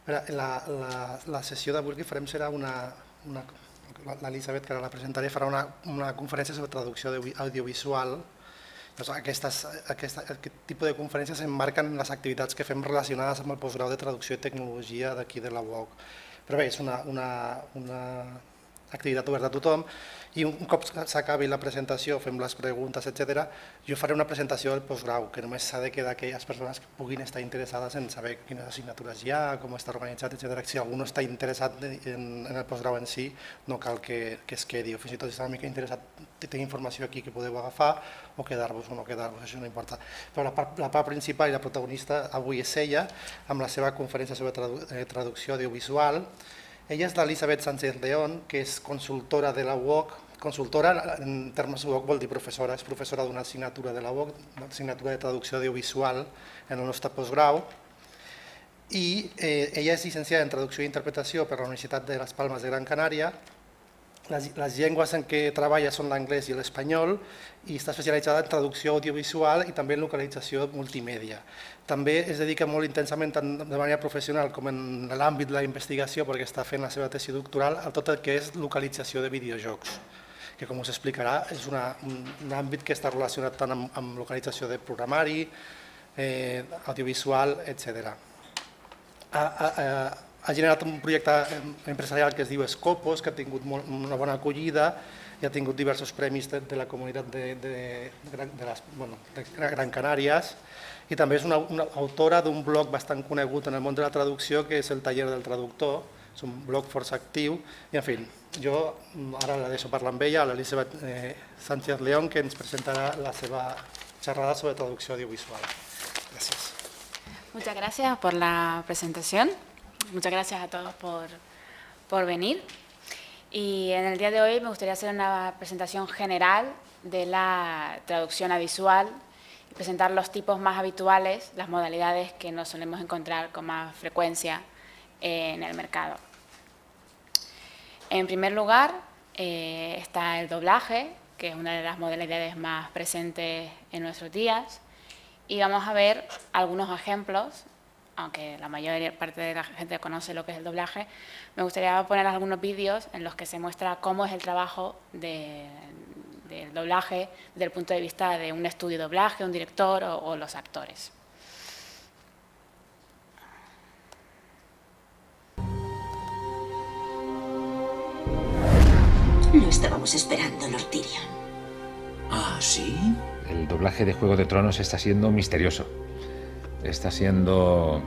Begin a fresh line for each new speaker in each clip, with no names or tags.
La sessió d'avui que farem serà l'Elisabet, que ara la presentaré, farà una conferència sobre traducció audiovisual. Aquest tipus de conferències s'emmarquen en les activitats que fem relacionades amb el postgrau de traducció i tecnologia d'aquí de la UOC. Però bé, és una activitat oberta a tothom i un cop s'acabi la presentació, fem les preguntes, etc., jo faré una presentació del postgrau, que només s'ha de quedar aquelles persones que puguin estar interessades en saber quines assignatures hi ha, com està organitzat, etc. Si algú no està interessat en el postgrau en si, no cal que es quedi, o fins i tot si està una mica interessat, té informació aquí que podeu agafar, o quedar-vos o no quedar-vos, això no importa. Però la part principal i la protagonista avui és ella, amb la seva conferència sobre traducció audiovisual. Ella és l'Elisabet Sánchez León, que és consultora de la UOC. Consultora, en termes UOC, vol dir professora. És professora d'una assignatura de la UOC, l'assignatura de traducció audiovisual en el nostre postgrau. I ella és llicenciada en traducció i interpretació per la Universitat de les Palmes de Gran Canària. Les llengües en què treballa són l'anglès i l'espanyol i està especialitzada en traducció audiovisual i també en localització multimèdia. També es dedica molt intensament, tant de manera professional com en l'àmbit de la investigació, perquè està fent la seva tesi doctoral, a tot el que és localització de videojocs, que com us explicarà és un àmbit que està relacionat tant amb localització de programari, audiovisual, etc. Ha generat un projecte empresarial que es diu Scopus, que ha tingut una bona acollida i ha tingut diversos premis de la comunitat de Gran Canàries, i també és una autora d'un blog bastant conegut en el món de la traducció, que és el Taller del Traductor. És un blog força actiu i, en fi, jo ara la deixo parlar amb ella, l'Elisabet Sánchez León, que ens presentarà la seva xerrada sobre traducció audiovisual. Gràcies.
Muchas gracias por la presentación. Muchas gracias a todos por venir. Y en el día de hoy me gustaría hacer una presentación general de la traducción audiovisual y presentar los tipos más habituales, las modalidades que nos solemos encontrar con más frecuencia en el mercado. En primer lugar está el doblaje, que es una de las modalidades más presentes en nuestros días, y vamos a ver algunos ejemplos. Aunque la mayor parte de la gente conoce lo que es el doblaje, me gustaría poner algunos vídeos en los que se muestra cómo es el trabajo del doblaje desde el punto de vista de un estudio de doblaje, un director o los actores.
No estábamos esperando, Lord Tyrion.
¿Ah, sí?
El doblaje de Juego de Tronos está siendo misterioso. Está siendo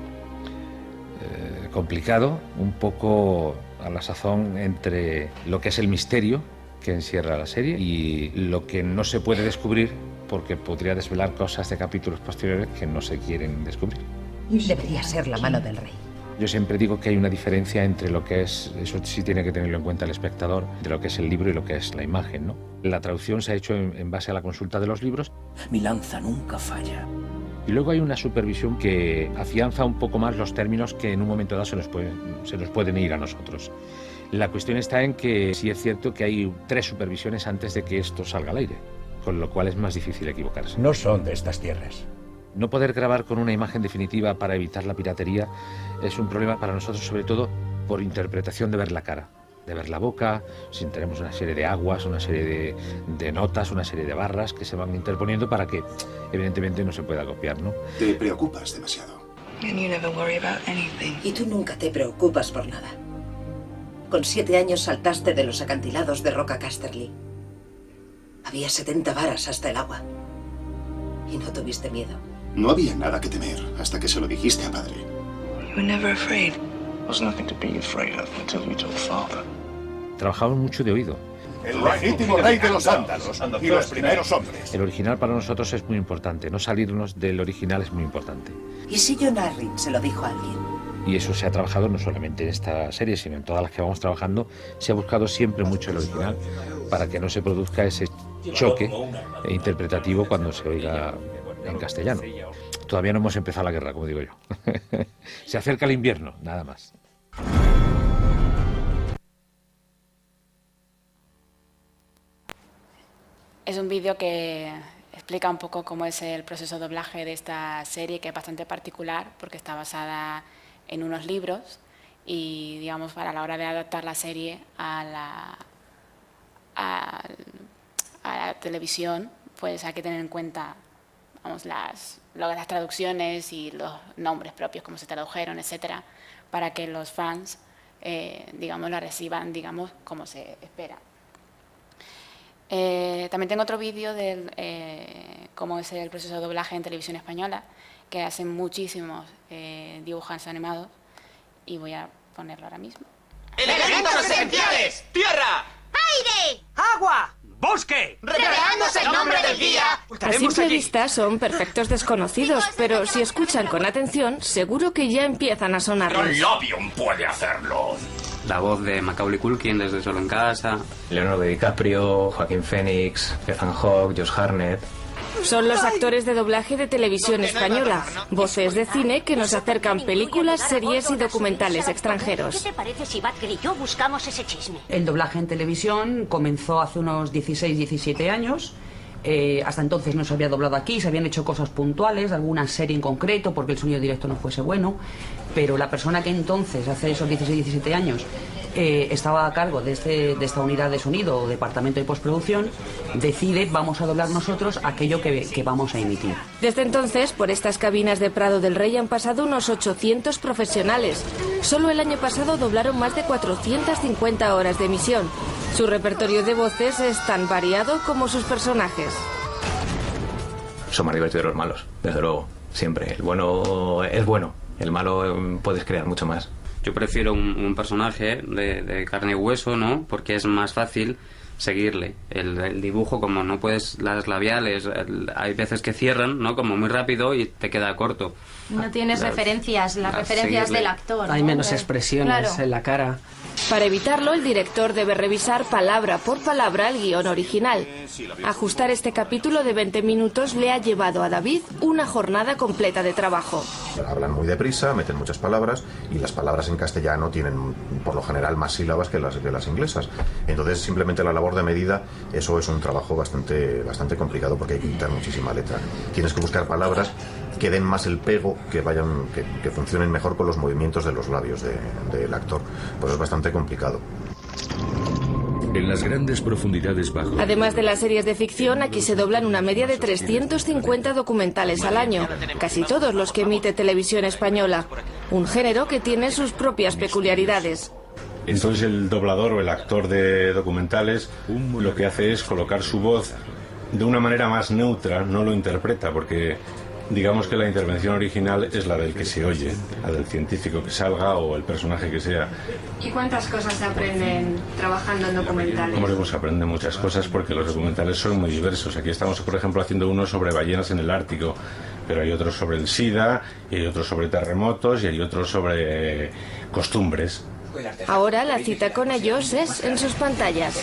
complicado, un poco a la sazón entre lo que es el misterio que encierra la serie y lo que no se puede descubrir porque podría desvelar cosas de capítulos posteriores que no se quieren descubrir.
Debería ser la mano del rey.
Yo siempre digo que hay una diferencia entre lo que es, eso sí tiene que tenerlo en cuenta el espectador, de lo que es el libro y lo que es la imagen, ¿no? La traducción se ha hecho en base a la consulta de los libros.
Mi lanza nunca falla.
Y luego hay una supervisión que afianza un poco más los términos que en un momento dado se nos pueden ir a nosotros. La cuestión está en que sí es cierto que hay 3 supervisiones antes de que esto salga al aire, con lo cual es más difícil equivocarse.
No son de estas tierras.
No poder grabar con una imagen definitiva para evitar la piratería es un problema para nosotros, sobre todo por interpretación de ver la cara, de ver la boca, si tenemos una serie de aguas, una serie de notas, una serie de barras que se van interponiendo para que evidentemente no se pueda copiar, ¿no?
Te preocupas demasiado.
Y tú nunca te preocupas por nada. Con 7 años saltaste de los acantilados de Roca Casterly. Había 70 varas hasta el agua. Y no tuviste miedo.
No había nada que temer hasta que se lo dijiste a padre.
Trabajamos mucho de oído.
El legítimo rey de los ándalos y los primeros hombres.
El original para nosotros es muy importante, no salirnos del original es muy importante.
¿Y si John Arryn se lo dijo a alguien?
Y eso se ha trabajado no solamente en esta serie, sino en todas las que vamos trabajando. Se ha buscado siempre mucho el original para que no se produzca ese choque interpretativo cuando se oiga en castellano. Todavía no hemos empezado la guerra, como digo yo. Se acerca el invierno, nada más.
Es un vídeo que explica un poco cómo es el proceso de doblaje de esta serie, que es bastante particular porque está basada en unos libros y, digamos, para la hora de adaptar la serie a la televisión, pues hay que tener en cuenta, vamos, las traducciones y los nombres propios, cómo se tradujeron, etcétera, para que los fans, digamos, la reciban, digamos, como se espera. También tengo otro vídeo de cómo es el proceso de doblaje en televisión española, que hacen muchísimos dibujos animados, y voy a ponerlo ahora mismo.
¡Elementos esenciales! ¡Tierra!
¡Aire!
¡Agua! ¡Bosque!
¡Revelándose el nombre del guía!
A simple vista son perfectos desconocidos, pero si escuchan con atención, seguro que ya empiezan a sonarles.
Labium puede hacerlo.
La voz de Macaulay Culkin desde Solo en Casa.
Leonardo DiCaprio, Joaquín Phoenix, Ethan Hawke, Josh Hartnett.
Son los actores de doblaje de televisión española, voces de cine que nos acercan películas, series y documentales extranjeros.
¿Qué te parece si Batgirl y yo buscamos ese chisme?
El doblaje en televisión comenzó hace unos 16-17 años. Hasta entonces no se había doblado aquí, se habían hecho cosas puntuales, alguna serie en concreto, porque el sonido directo no fuese bueno, pero la persona que entonces, hace esos 16-17 años, estaba a cargo de esta unidad de sonido o departamento de postproducción, decide, vamos a doblar nosotros aquello que vamos a emitir.
Desde entonces, por estas cabinas de Prado del Rey han pasado unos 800 profesionales. Solo el año pasado doblaron más de 450 horas de emisión. Su repertorio de voces es tan variado como sus personajes.
Son más divertidos los malos, desde luego, siempre. El bueno es bueno, el malo puedes crear mucho más.
Yo prefiero un personaje de carne y hueso, ¿no? Porque es más fácil seguirle. El dibujo, como no puedes, las labiales, hay veces que cierran, ¿no? Como muy rápido y te queda corto.
No tienes referencias, las referencias del actor, ¿no?
Hay menos expresiones en la cara.
Para evitarlo, el director debe revisar palabra por palabra el guión original. Ajustar este capítulo de 20 minutos le ha llevado a David una jornada completa de trabajo.
Hablan muy deprisa, meten muchas palabras y las palabras en castellano tienen por lo general más sílabas que las inglesas. Entonces simplemente la labor de medida, eso es un trabajo bastante complicado porque hay que quitar muchísima letra. Tienes que buscar palabras que den más el pego, que funcionen mejor con los movimientos de los labios del actor. Pues es bastante complicado.
En las grandes profundidades bajo.
Además de las series de ficción, aquí se doblan una media de 350 documentales al año, casi todos los que emite Televisión Española, un género que tiene sus propias peculiaridades.
Entonces el doblador o el actor de documentales lo que hace es colocar su voz de una manera más neutra, no lo interpreta, porque digamos que la intervención original es la del que se oye, la del científico que salga o el personaje que sea.
¿Y cuántas cosas se aprenden trabajando en documentales?
Hombre, pues aprende muchas cosas porque los documentales son muy diversos. Aquí estamos, por ejemplo, haciendo uno sobre ballenas en el Ártico, pero hay otros sobre el SIDA, y hay otros sobre terremotos y hay otros sobre costumbres.
Ahora la cita con ellos es en sus pantallas.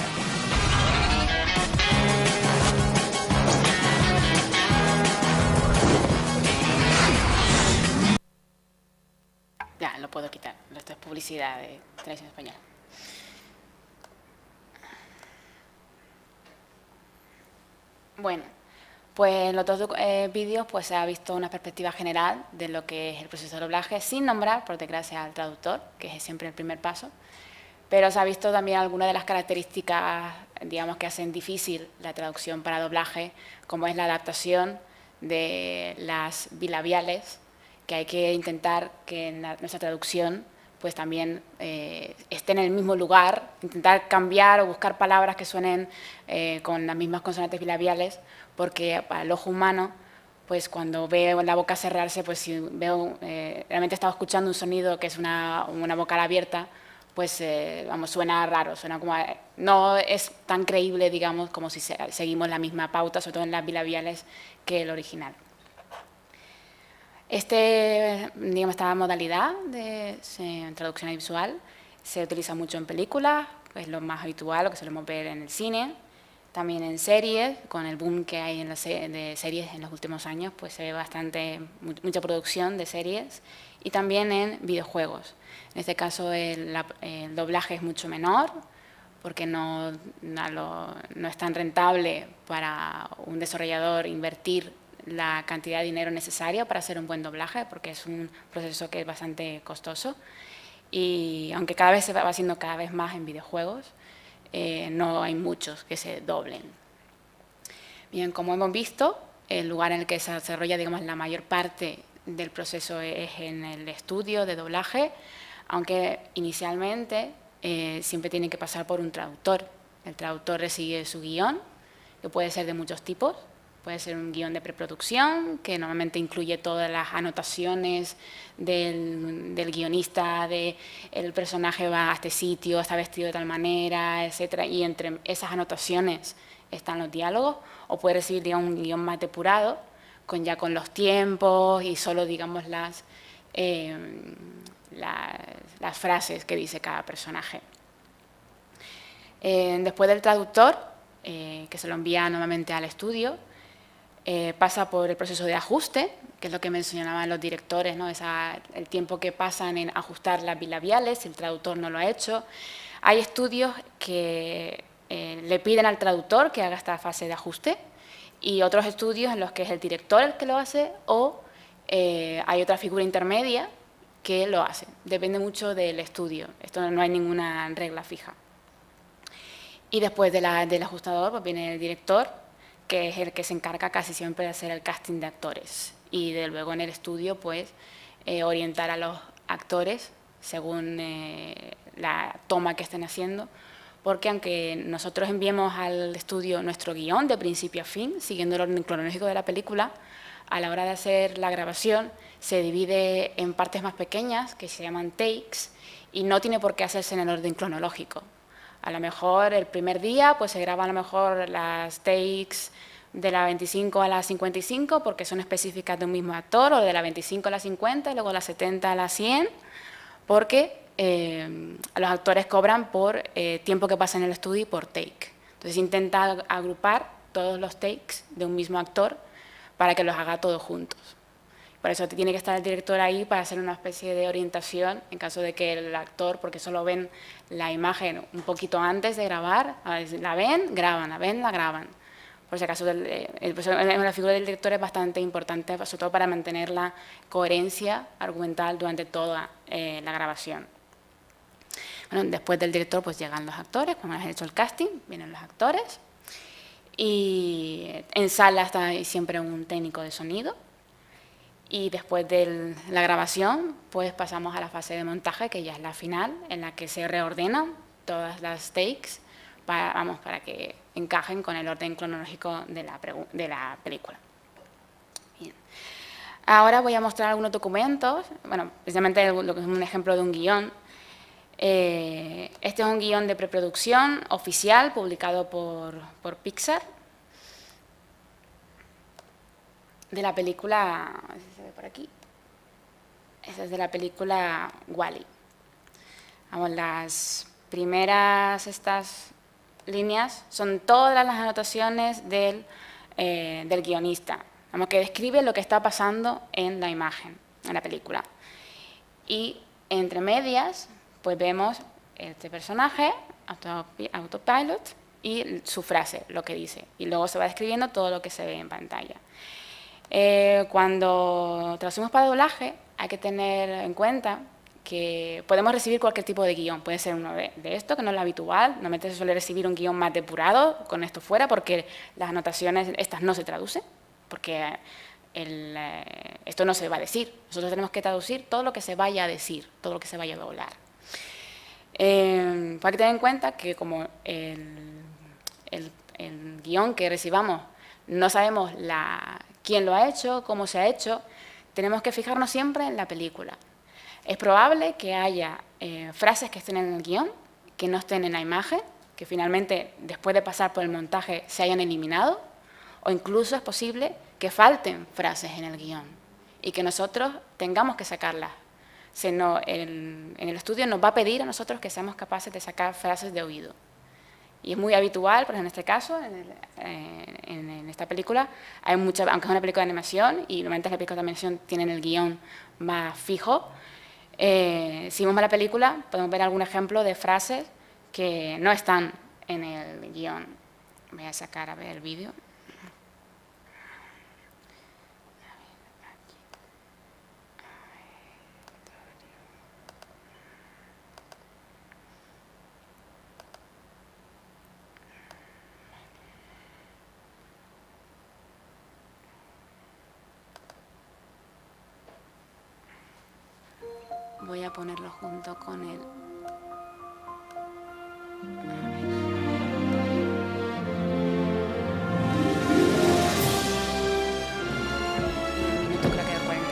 Ya, lo puedo quitar. Esto es publicidad de Televisión Española. Bueno, pues en los dos vídeos pues, se ha visto una perspectiva general de lo que es el proceso de doblaje, sin nombrar, por desgracia, al traductor, que es siempre el primer paso, pero se ha visto también algunas de las características, digamos, que hacen difícil la traducción para doblaje, como es la adaptación de las bilabiales, que hay que intentar que en nuestra traducción pues también esté en el mismo lugar, intentar cambiar o buscar palabras que suenen con las mismas consonantes bilabiales, porque para el ojo humano, pues cuando veo la boca cerrarse, pues si veo, realmente estaba escuchando un sonido que es una vocal abierta, pues vamos, suena raro, suena como, no es tan creíble, digamos, como si seguimos la misma pauta, sobre todo en las bilabiales, que el original. Digamos, esta modalidad de traducción audiovisual se utiliza mucho en películas, es lo más habitual, lo que solemos ver en el cine, también en series, con el boom que hay de series en los últimos años, pues se ve mucha producción de series, y también en videojuegos. En este caso el doblaje es mucho menor, porque no es tan rentable para un desarrollador invertir la cantidad de dinero necesaria para hacer un buen doblaje, porque es un proceso que es bastante costoso. y aunque cada vez se va haciendo cada vez más en videojuegos, no hay muchos que se doblen. Bien, como hemos visto, el lugar en el que se desarrolla, digamos, la mayor parte del proceso es en el estudio de doblaje, aunque inicialmente siempre tiene que pasar por un traductor. El traductor recibe su guión, que puede ser de muchos tipos. Puede ser un guión de preproducción, que normalmente incluye todas las anotaciones del guionista, de el personaje va a este sitio, está vestido de tal manera, etcétera, y entre esas anotaciones están los diálogos. O puede recibir, digamos, un guión más depurado, con los tiempos y solo, digamos, las frases que dice cada personaje. Después del traductor, que se lo envía normalmente al estudio, pasa por el proceso de ajuste, que es lo que mencionaban los directores, ¿no? El tiempo que pasan en ajustar las bilabiales, si el traductor no lo ha hecho. Hay estudios que le piden al traductor que haga esta fase de ajuste, y otros estudios en los que es el director el que lo hace, o hay otra figura intermedia que lo hace. Depende mucho del estudio. Esto no hay ninguna regla fija. Y después del ajustador pues viene el director, que es el que se encarga casi siempre de hacer el casting de actores. Y de luego en el estudio pues orientar a los actores según la toma que estén haciendo, porque aunque nosotros enviemos al estudio nuestro guión de principio a fin, siguiendo el orden cronológico de la película, a la hora de hacer la grabación se divide en partes más pequeñas, que se llaman takes, y no tiene por qué hacerse en el orden cronológico. A lo mejor el primer día pues se graban a lo mejor las takes de la 25 a la 55 porque son específicas de un mismo actor, o de la 25 a la 50 y luego de la 70 a la 100, porque los actores cobran por tiempo que pasa en el estudio y por take. Entonces intenta agrupar todos los takes de un mismo actor para que los haga todos juntos. Por eso tiene que estar el director ahí para hacer una especie de orientación en caso de que el actor, porque solo ven la imagen un poquito antes de grabar, la ven, graban, la ven, la graban. Por si acaso, la figura del director es bastante importante, sobre todo para mantener la coherencia argumental durante toda la grabación. Bueno, después del director pues llegan los actores, cuando han hecho el casting, vienen los actores, y en sala está siempre un técnico de sonido. Y después de la grabación, pues pasamos a la fase de montaje, que ya es la final, en la que se reordenan todas las takes para que encajen con el orden cronológico de la película. Bien. Ahora voy a mostrar algunos documentos, bueno, precisamente lo que es un ejemplo de un guión. Este es un guión de preproducción oficial publicado por Pixar, de la película, a ver si se ve por aquí, esta es de la película WALL-E. Vamos, las primeras estas líneas son todas las anotaciones del guionista, vamos, que describe lo que está pasando en la imagen, en la película. Y entre medias, pues vemos este personaje, Autopilot, y su frase, lo que dice. Y luego se va describiendo todo lo que se ve en pantalla. Cuando traducimos para doblaje hay que tener en cuenta que podemos recibir cualquier tipo de guión. Puede ser uno de esto, que no es lo habitual. Normalmente se suele recibir un guión más depurado con esto fuera, porque las anotaciones estas no se traducen, porque esto no se va a decir. Nosotros tenemos que traducir todo lo que se vaya a decir, todo lo que se vaya a doblar. Hay que tener en cuenta que como el guión que recibamos no sabemos quién lo ha hecho, cómo se ha hecho, tenemos que fijarnos siempre en la película. Es probable que haya frases que estén en el guión, que no estén en la imagen, que finalmente, después de pasar por el montaje, se hayan eliminado, o incluso es posible que falten frases en el guión y que nosotros tengamos que sacarlas. En el estudio nos va a pedir a nosotros que seamos capaces de sacar frases de oído. Y es muy habitual, por ejemplo, en este caso, en esta película, hay aunque es una película de animación, y normalmente las películas de animación tienen el guión más fijo, si vemos la película podemos ver algún ejemplo de frases que no están en el guión. Voy a sacar a ver el vídeo. voy a ponerlo junto con el... Minuto creo que de 41.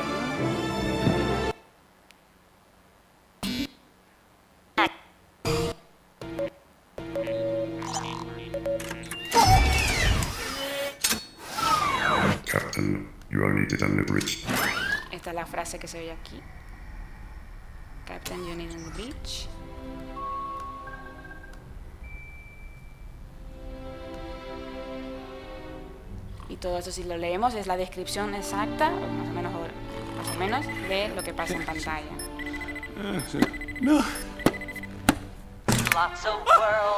Captain, you are needed on the bridge.
Esta es la frase que se oye aquí. Captain, you need on the beach. Y todo eso, si lo leemos, es la descripción exacta, más o menos, de lo que pasa en pantalla.
No.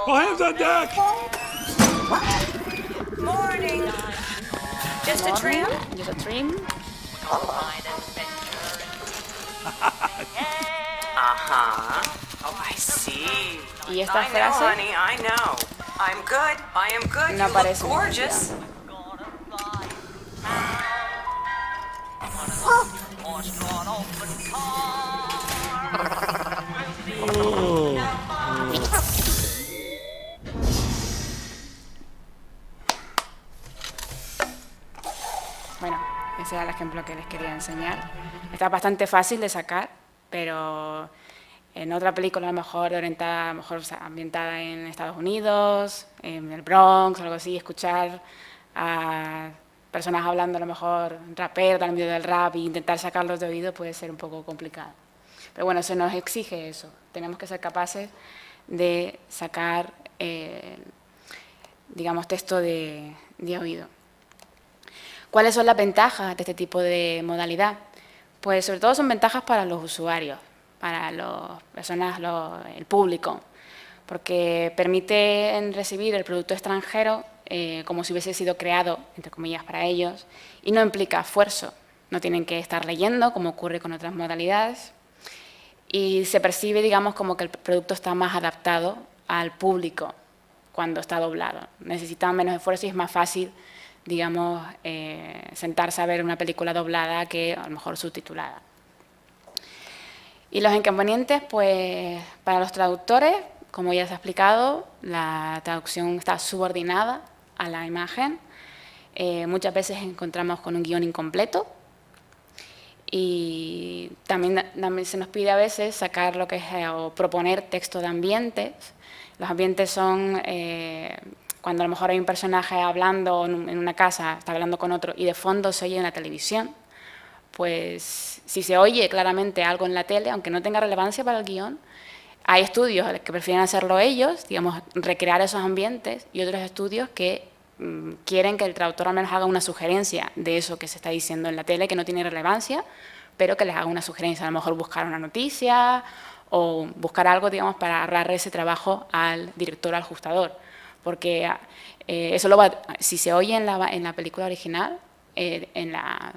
All hands on deck!
Morning.
Just a trim?
Just a trim.
Oh, I see.
Y esta
I know,
frase
honey, I know. I'm good. I am good.
no
You
aparece
look
en el
gorgeous.
guión. Bueno, ese era el ejemplo que les quería enseñar. Está bastante fácil de sacar, pero en otra película a lo mejor orientada, a lo mejor ambientada en Estados Unidos, en el Bronx, algo así, escuchar a personas hablando a lo mejor raperos al medio del rap e intentar sacarlos de oído puede ser un poco complicado. Pero bueno, se nos exige eso. Tenemos que ser capaces de sacar, digamos, texto de oído. ¿Cuáles son las ventajas de este tipo de modalidad? Pues sobre todo son ventajas para los usuarios, para las personas, el público, porque permite recibir el producto extranjero como si hubiese sido creado, entre comillas, para ellos, y no implica esfuerzo. No tienen que estar leyendo, como ocurre con otras modalidades, y se percibe, digamos, como que el producto está más adaptado al público cuando está doblado. Necesitan menos esfuerzo y es más fácil, digamos, sentarse a ver una película doblada que a lo mejor subtitulada. Y los inconvenientes, pues, para los traductores, como ya se ha explicado, la traducción está subordinada a la imagen. Muchas veces encontramos con un guión incompleto y también se nos pide a veces sacar lo que es o proponer texto de ambientes. Los ambientes son cuando a lo mejor hay un personaje hablando en una casa, está hablando con otro y de fondo se oye en la televisión. Pues si se oye claramente algo en la tele, aunque no tenga relevancia para el guión, hay estudios que prefieren hacerlo ellos, digamos, recrear esos ambientes, y otros estudios que quieren que el traductor al menos haga una sugerencia de eso que se está diciendo en la tele, que no tiene relevancia, pero que les haga una sugerencia, a lo mejor buscar una noticia o buscar algo, digamos, para ahorrar ese trabajo al director o al ajustador. Porque eso si se oye en la película original, en la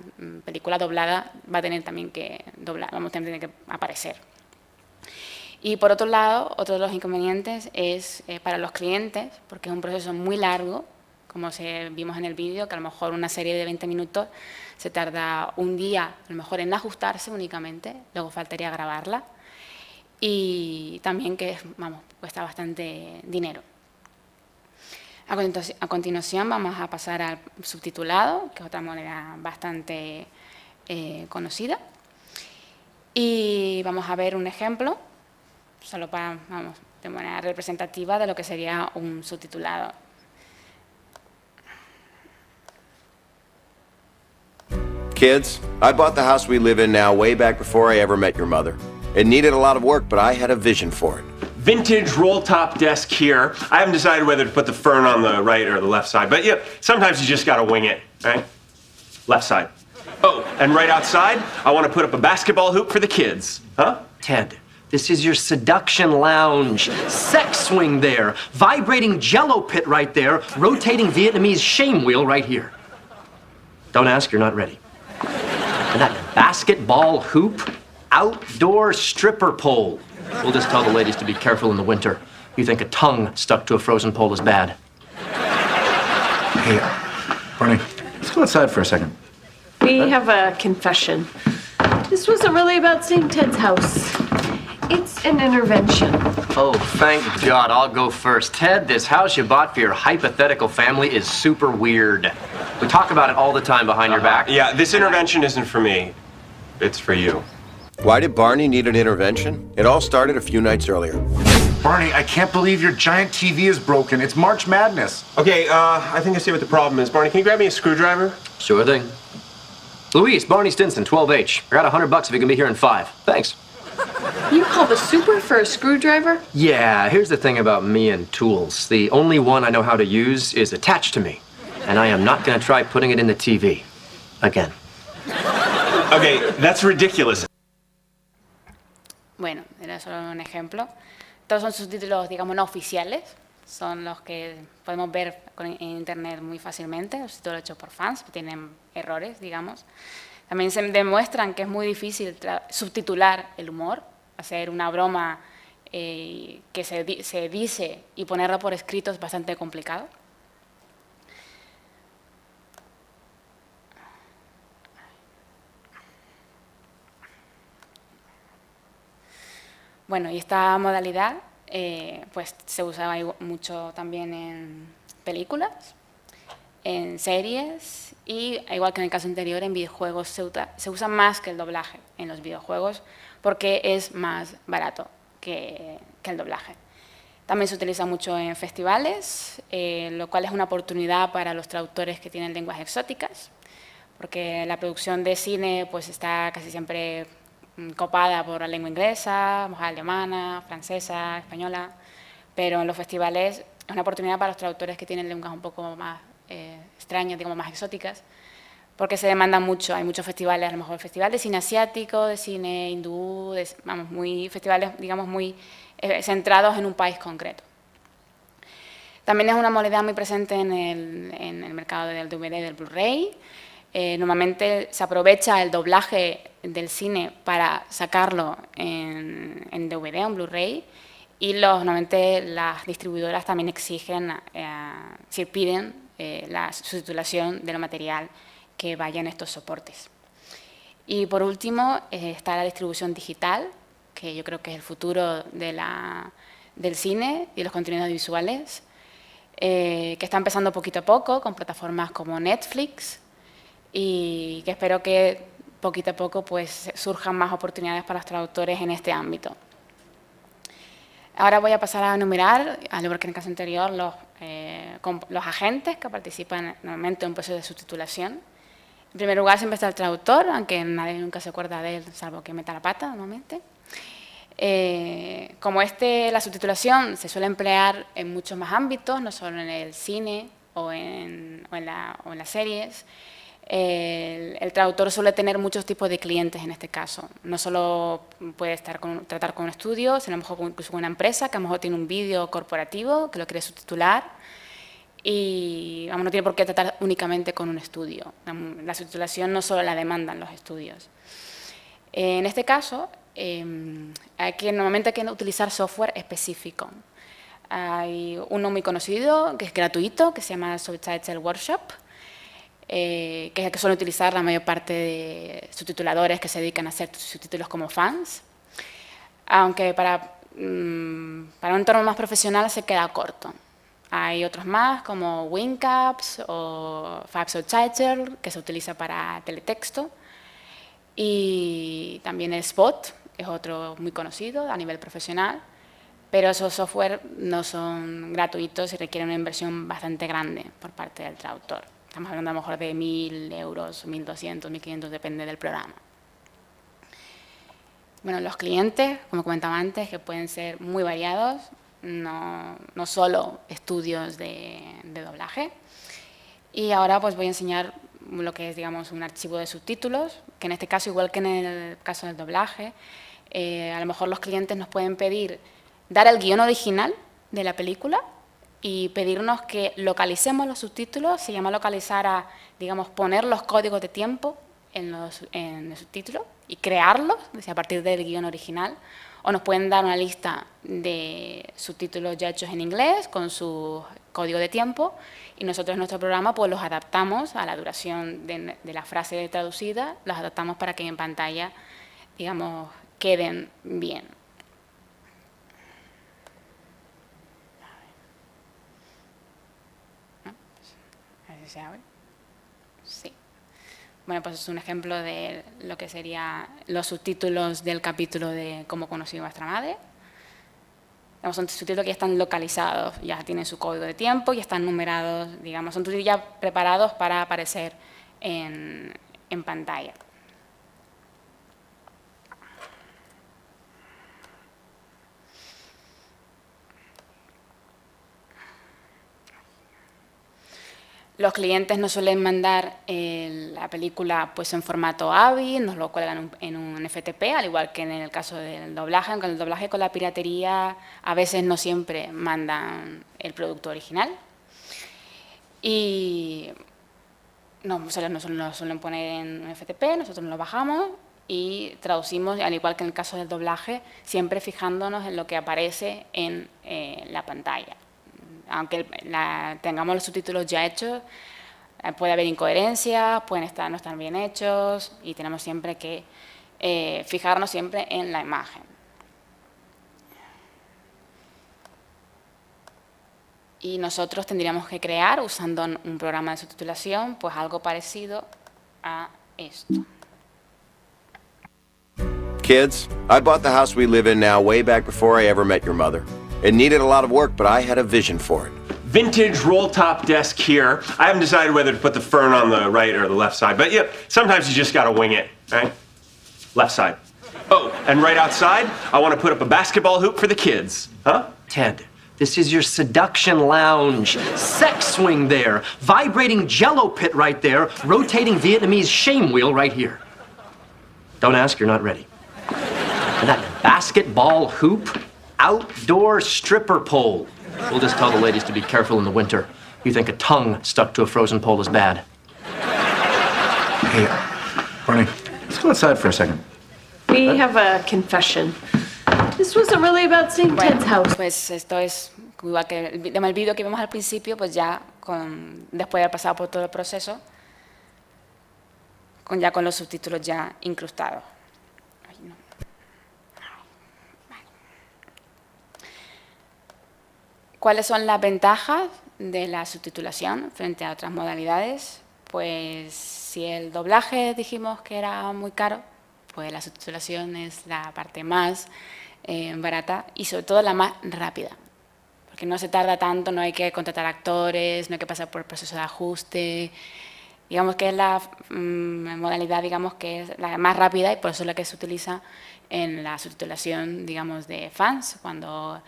película doblada va a tener también que vamos a tener que aparecer. Y por otro lado, otro de los inconvenientes es para los clientes, porque es un proceso muy largo, como vimos en el vídeo, que a lo mejor una serie de 20 minutos se tarda un día, a lo mejor en ajustarse únicamente, luego faltaría grabarla, y también que cuesta bastante dinero. A continuación vamos a pasar al subtitulado, que es otra manera bastante conocida, y vamos a ver un ejemplo, solo para, de manera representativa de lo que sería un subtitulado.
Kids, I bought the house we live in now way back before I ever met your mother. It needed a lot of work, but I had a vision for it.
Vintage roll-top desk here. I haven't decided whether to put the fern on the right or the left side, but yeah, sometimes you just gotta wing it, right? Left side. Oh, and right outside, I want to put up a basketball hoop for the kids, huh?
Ted, this is your seduction lounge. Sex swing there, vibrating jello pit right there, rotating Vietnamese shame wheel right here. Don't ask, you're not ready. And that basketball hoop, outdoor stripper pole. We'll just tell the ladies to be careful in the winter. You think a tongue stuck to a frozen pole is bad.
Hey, Barney, let's go outside for a second.
We have a confession. This wasn't really about seeing Ted's house. It's an intervention.
Oh, thank God. I'll go first. Ted, this house you bought for your hypothetical family is super weird. We talk about it all the time behind your back.
Yeah, this intervention isn't for me. It's for you.
Why did Barney need an intervention? It all started a few nights earlier.
Barney, I can't believe your giant TV is broken. It's March Madness.
Okay, I think I see what the problem is. Barney, can you grab me a screwdriver?
Sure thing. Luis, Barney Stinson, 12H. I got $100 if you can be here in 5. Thanks.
You call the super for a screwdriver?
Yeah, here's the thing about me and tools. The only one I know how to use is attached to me. And I am not going to try putting it in the TV. Again.
Okay, that's ridiculous.
Bueno, era solo un ejemplo. Todos son subtítulos, digamos, no oficiales. Son los que podemos ver en internet muy fácilmente. Los subtítulos hechos por fans, tienen errores, digamos. También se demuestran que es muy difícil subtitular el humor, hacer una broma que se dice y ponerla por escrito es bastante complicado. Bueno, y esta modalidad pues se usaba mucho también en películas, en series y, igual que en el caso anterior, en videojuegos se usa más que el doblaje en los videojuegos porque es más barato que el doblaje. También se utiliza mucho en festivales, lo cual es una oportunidad para los traductores que tienen lenguas exóticas, porque la producción de cine pues está casi siempre copada por la lengua inglesa, alemana, francesa, española, pero en los festivales es una oportunidad para los traductores que tienen lenguas un poco más extrañas, digamos, más exóticas, porque se demandan mucho. Hay muchos festivales, a lo mejor el festival de cine asiático, de cine hindú, festivales, digamos, muy centrados en un país concreto. También es una modalidad muy presente en el mercado del DVD y del Blu-ray. Normalmente se aprovecha el doblaje del cine para sacarlo en DVD o en Blu-ray y normalmente las distribuidoras también exigen, si piden, la subtitulación del material que vaya en estos soportes. Y por último está la distribución digital, que yo creo que es el futuro del cine y de los contenidos visuales, que está empezando poquito a poco con plataformas como Netflix, y que espero que poquito a poco pues surjan más oportunidades para los traductores en este ámbito. Ahora voy a pasar a enumerar, al igual que en el caso anterior, los agentes que participan normalmente en un proceso de subtitulación. En primer lugar siempre está el traductor, aunque nadie nunca se acuerda de él, salvo que meta la pata normalmente. Como la subtitulación se suele emplear en muchos más ámbitos, no solo en el cine o en las series, el traductor suele tener muchos tipos de clientes en este caso. No solo puede tratar con un estudio, sino a lo mejor incluso con una empresa que a lo mejor tiene un vídeo corporativo que lo quiere subtitular y no tiene por qué tratar únicamente con un estudio. La subtitulación no solo la demandan los estudios. En este caso, normalmente hay que utilizar software específico. Hay uno muy conocido que es gratuito, que se llama Subtitle Workshop, que es el que suelen utilizar la mayor parte de subtituladores que se dedican a hacer subtítulos como fans, aunque para un entorno más profesional se queda corto. Hay otros más como WinCaps o Fab Subtitle, que se utiliza para teletexto, y también el Spot es otro muy conocido a nivel profesional, pero esos software no son gratuitos y requieren una inversión bastante grande por parte del traductor. Estamos hablando a lo mejor de 1.000 euros, 1.200, 1.500, depende del programa. Bueno, los clientes, como comentaba antes, que pueden ser muy variados, no solo estudios de doblaje. Y ahora pues voy a enseñar lo que es, digamos, un archivo de subtítulos, que en este caso, igual que en el caso del doblaje, a lo mejor los clientes nos pueden pedir dar el guión original de la película y pedirnos que localicemos los subtítulos. Se llama localizar a, digamos, poner los códigos de tiempo en el subtítulo y crearlos a partir del guión original. O nos pueden dar una lista de subtítulos ya hechos en inglés con su código de tiempo y nosotros en nuestro programa pues los adaptamos a la duración de la frase traducida, los adaptamos para que en pantalla, digamos, queden bien. si se abre. Sí. Bueno, pues es un ejemplo de lo que serían los subtítulos del capítulo de Cómo conocí a vuestra madre. Son subtítulos que ya están localizados, ya tienen su código de tiempo y están numerados, digamos, son subtítulos ya preparados para aparecer en pantalla. Los clientes nos suelen mandar la película pues en formato AVI, nos lo cuelgan en un FTP, al igual que en el caso del doblaje, aunque el doblaje con la piratería a veces no siempre mandan el producto original. Y nos lo suelen poner en un FTP, nosotros lo bajamos y traducimos, al igual que en el caso del doblaje, siempre fijándonos en lo que aparece en la pantalla. Aunque tengamos los subtítulos ya hechos, puede haber incoherencias, pueden no estar bien hechos y tenemos siempre que fijarnos siempre en la imagen. Y nosotros tendríamos que crear, usando un programa de subtitulación, pues algo parecido a esto.
Kids, I bought the house we live in now way back before I ever met your mother. It needed a lot of work, but I had a vision for it.
Vintage roll-top desk here. I haven't decided whether to put the fern on the right or the left side, but yeah, sometimes you just gotta wing it, right? Left side. Oh, and right outside, I want to put up a basketball hoop for the kids, huh?
Ted, this is your seduction lounge. Sex swing there. Vibrating jello pit right there. Rotating Vietnamese shame wheel right here. Don't ask, you're not ready. And that basketball hoop? Outdoor stripper pole. We'll just tell the ladies to be careful in the winter. You think a tongue stuck to a frozen pole is bad.
Hey, Barney, let's go outside for a second.
We have a confession. This wasn't really about seeing Ted's house.
Pues esto es igual que el vídeo que vimos al principio, pues ya después de haber pasado por todo el proceso, ya con los subtítulos ya incrustados. ¿Cuáles son las ventajas de la subtitulación frente a otras modalidades? Pues si el doblaje dijimos que era muy caro, pues la subtitulación es la parte más barata y sobre todo la más rápida, porque no se tarda tanto, no hay que contratar actores, no hay que pasar por el proceso de ajuste. Digamos que es la modalidad, digamos, que es la más rápida y por eso es la que se utiliza en la subtitulación, digamos, de fans, cuando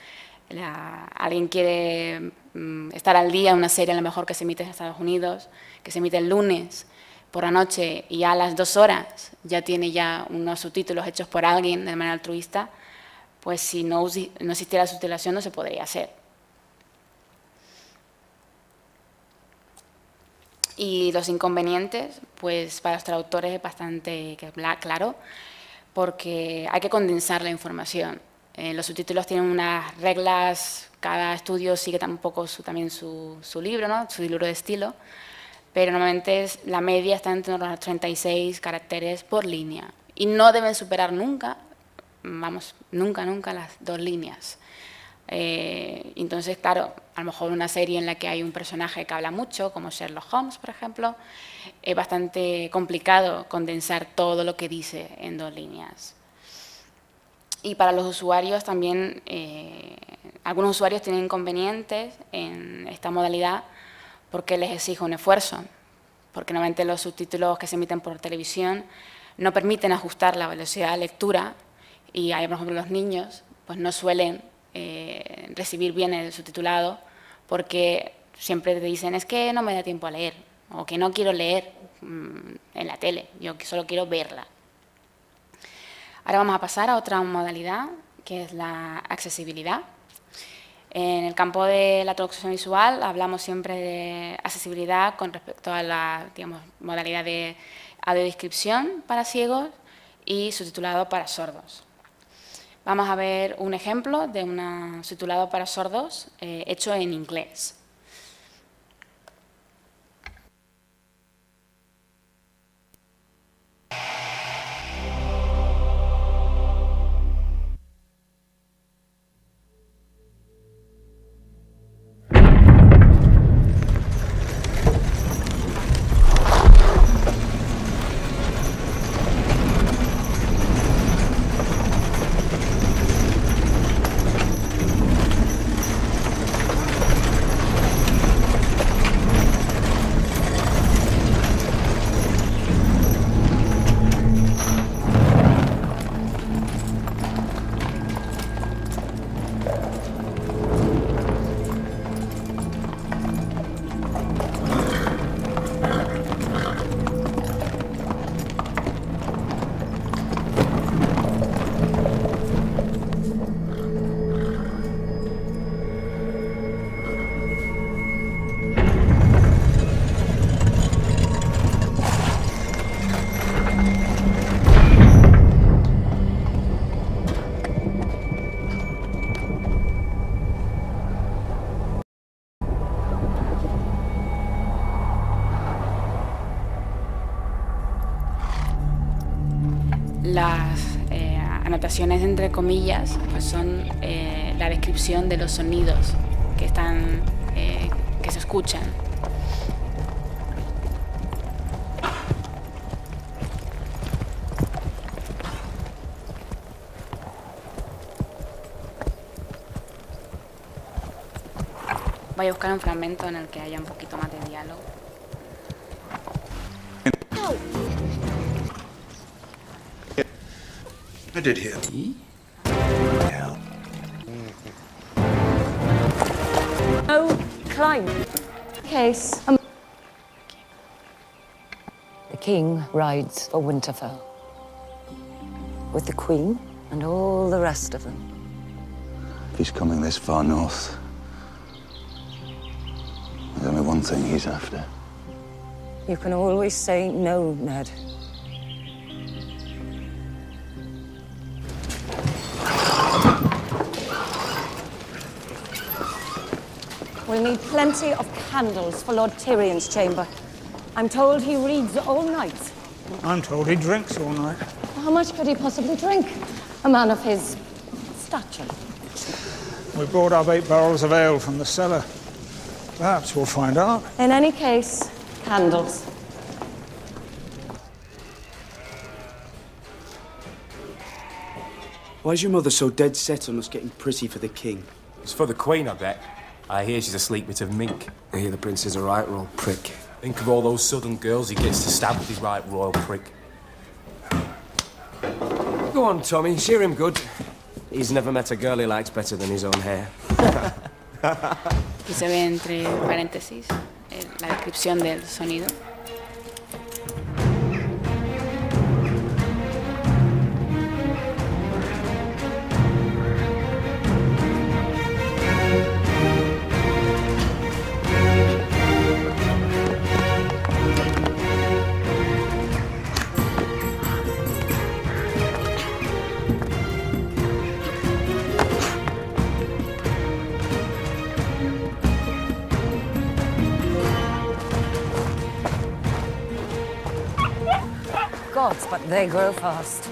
alguien quiere estar al día en una serie a lo mejor que se emite en Estados Unidos, que se emite el lunes por la noche y a las 2 horas ya tiene ya unos subtítulos hechos por alguien de manera altruista, pues si no existiera la subtitulación no se podría hacer. Y los inconvenientes, pues para los traductores es bastante claro, porque hay que condensar la información. Los subtítulos tienen unas reglas, cada estudio sigue un poco también su libro, ¿no? Su libro de estilo, pero normalmente la media está entre los 36 caracteres por línea y no deben superar nunca, nunca las 2 líneas. Entonces, claro, a lo mejor una serie en la que hay un personaje que habla mucho, como Sherlock Holmes, por ejemplo, es bastante complicado condensar todo lo que dice en 2 líneas. Y para los usuarios también, algunos usuarios tienen inconvenientes en esta modalidad porque les exige un esfuerzo, porque normalmente los subtítulos que se emiten por televisión no permiten ajustar la velocidad de lectura y hay, por ejemplo, los niños pues no suelen recibir bien el subtitulado porque siempre te dicen es que no me da tiempo a leer o que no quiero leer en la tele, yo solo quiero verla. Ahora vamos a pasar a otra modalidad, que es la accesibilidad. En el campo de la traducción visual hablamos siempre de accesibilidad con respecto a la modalidad de audiodescripción para ciegos y subtitulado para sordos. Vamos a ver un ejemplo de un subtitulado para sordos hecho en inglés. Las anotaciones entre comillas pues son la descripción de los sonidos que se escuchan. Voy a buscar un fragmento en el que haya un poquito más de diálogo.
I did hear.
No climb. Case.
The king rides for Winterfell with the queen and all the rest of them.
If he's coming this far north, there's only one thing he's after.
You can always say no, Ned.
We'll need plenty of candles for Lord Tyrion's chamber. I'm told he reads all night.
I'm told he drinks all night.
How much could he possibly drink? A man of his stature.
We brought up 8 barrels of ale from the cellar. Perhaps we'll find out.
In any case, candles.
Why's your mother so dead set on us getting pretty for the king?
It's for the Queen, I bet. I hear she's a sleek bit of mink.
I hear the prince is a right royal prick.
Think of all those southern girls he gets to stab with his right royal prick.
Go on, Tommy, cheer him good. He's never met a girl he likes better than his own hair.
Y se ve entre paréntesis la descripción del sonido.
Gods, but they grow fast.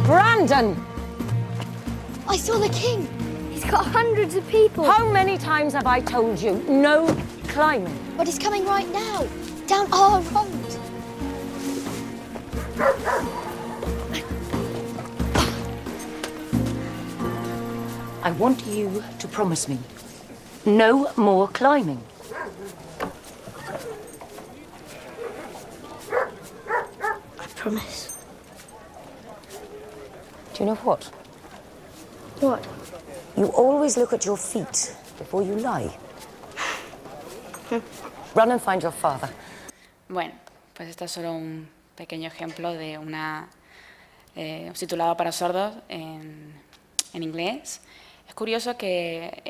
Brandon!
I saw the king. He's got hundreds of people.
How many times have I told you, no climbing?
But he's coming right now, down our road.
I want you to promise me no more climbing.
Promise.
Do you know what?
What?
You always look at your feet before you lie. Run and find your father.
Bueno, pues este es solo un pequeño ejemplo de un subtitulado para sordos en inglés. Es curioso que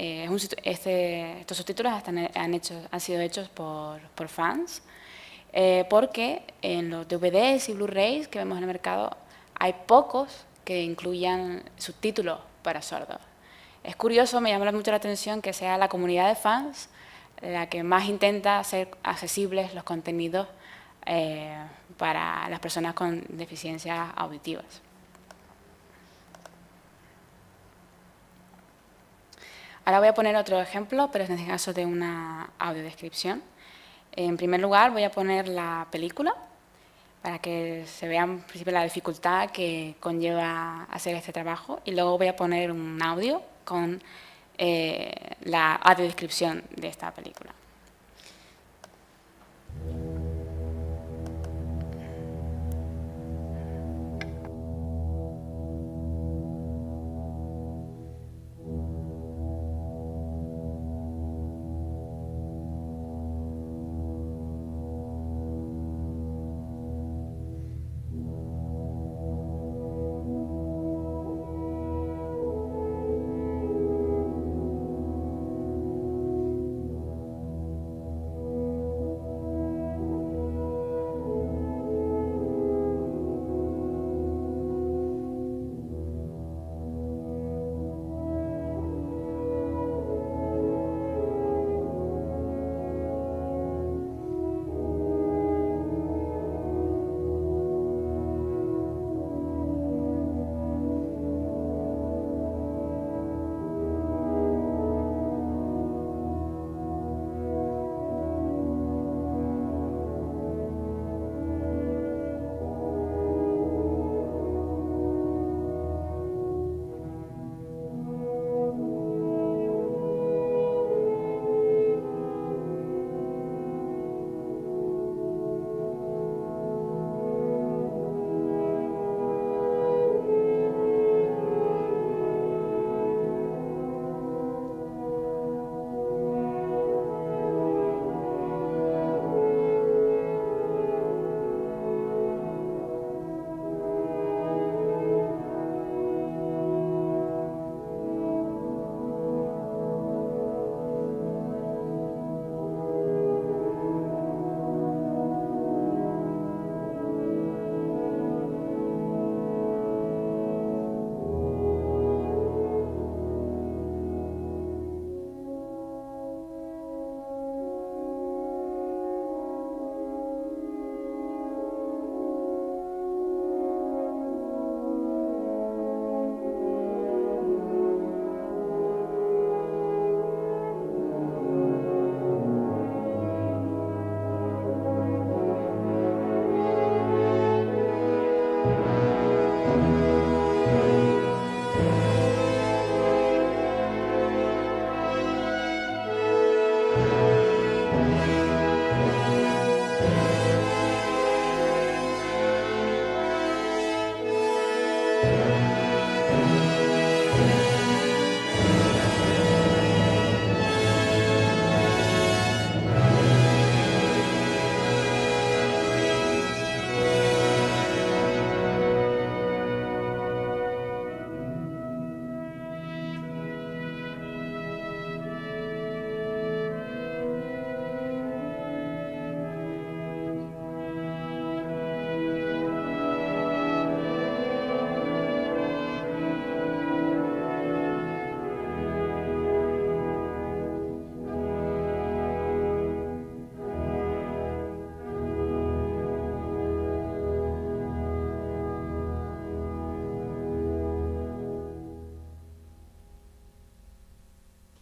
estos subtítulos han sido hechos por fans, porque en los DVDs y Blu-rays que vemos en el mercado hay pocos que incluyan subtítulos para sordos. Es curioso, me llama mucho la atención que sea la comunidad de fans la que más intenta hacer accesibles los contenidos para las personas con deficiencias auditivas. Ahora voy a poner otro ejemplo, pero en este caso de una audiodescripción. En primer lugar voy a poner la película para que se vea en principio la dificultad que conlleva hacer este trabajo, y luego voy a poner un audio con la audiodescripción de esta película.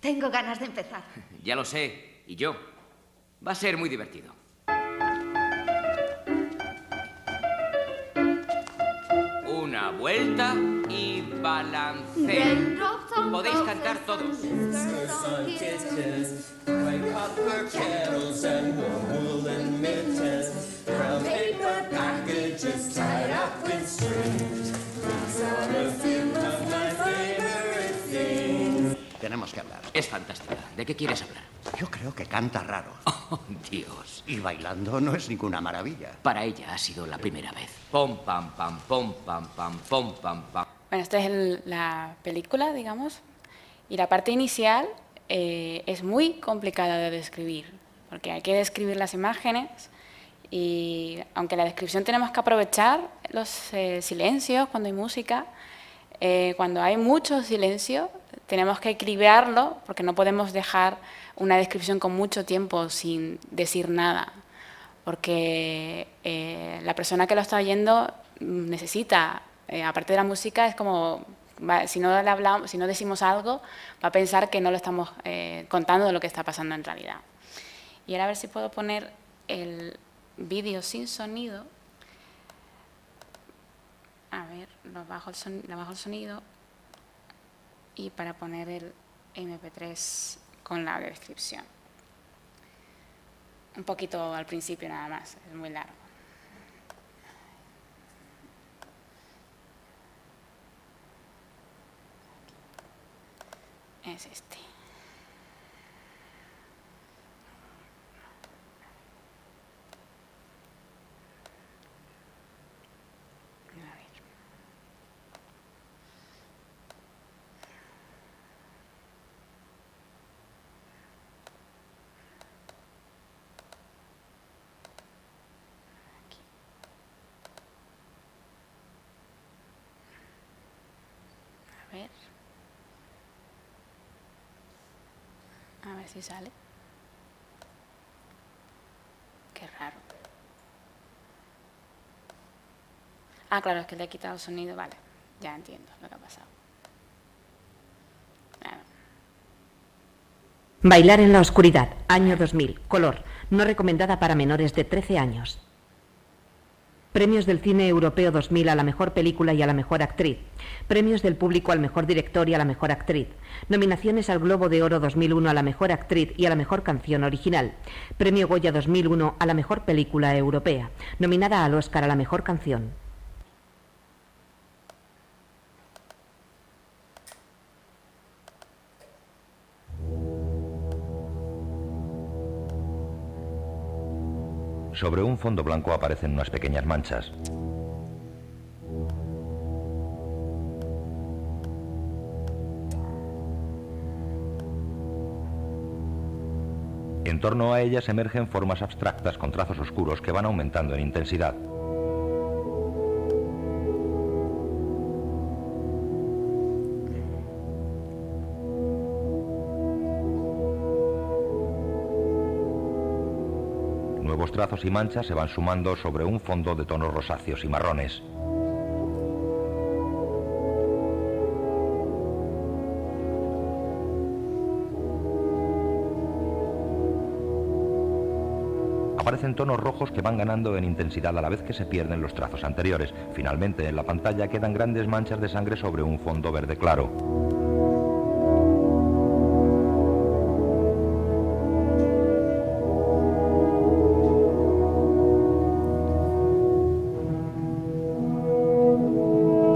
Tengo ganas de empezar.
Ya lo sé, y yo. Va a ser muy divertido. Una vuelta y balanceo. Podéis cantar todos.
Tenemos que hablar.
Es fantástica. ¿De qué quieres hablar?
Yo creo que canta raro.
Oh, Dios.
Y bailando no es ninguna maravilla.
Para ella ha sido la primera vez. Pom, pam, pam, pom, pam, pam, pom, pam, pam.
Bueno, esta es la película, digamos, y la parte inicial es muy complicada de describir, porque hay que describir las imágenes y aunque la descripción tenemos que aprovechar los silencios cuando hay música, cuando hay mucho silencio tenemos que equilibrarlo porque no podemos dejar una descripción con mucho tiempo sin decir nada, porque la persona que lo está oyendo necesita, aparte de la música, es como, si no le hablamos, si no decimos algo, va a pensar que no lo estamos contando de lo que está pasando en realidad. Y ahora a ver si puedo poner el vídeo sin sonido. A ver, le bajo el sonido y para poner el MP3 con la descripción. Un poquito al principio nada más, es muy largo. Es este. A ver si sale. Qué raro. Ah, claro, es que le he quitado el sonido. Vale, ya entiendo lo que ha pasado. Claro.
Bailar en la oscuridad, año 2000, color, no recomendada para menores de 13 años. Premios del Cine Europeo 2000 a la mejor película y a la mejor actriz. Premios del público al mejor director y a la mejor actriz. Nominaciones al Globo de Oro 2001 a la mejor actriz y a la mejor canción original. Premio Goya 2001 a la mejor película europea. Nominada al Oscar a la mejor canción.
Sobre un fondo blanco aparecen unas pequeñas manchas. En torno a ellas emergen formas abstractas con trazos oscuros que van aumentando en intensidad. Nuevos trazos y manchas se van sumando sobre un fondo de tonos rosáceos y marrones. Aparecen tonos rojos que van ganando en intensidad a la vez que se pierden los trazos anteriores. Finalmente, en la pantalla quedan grandes manchas de sangre sobre un fondo verde claro.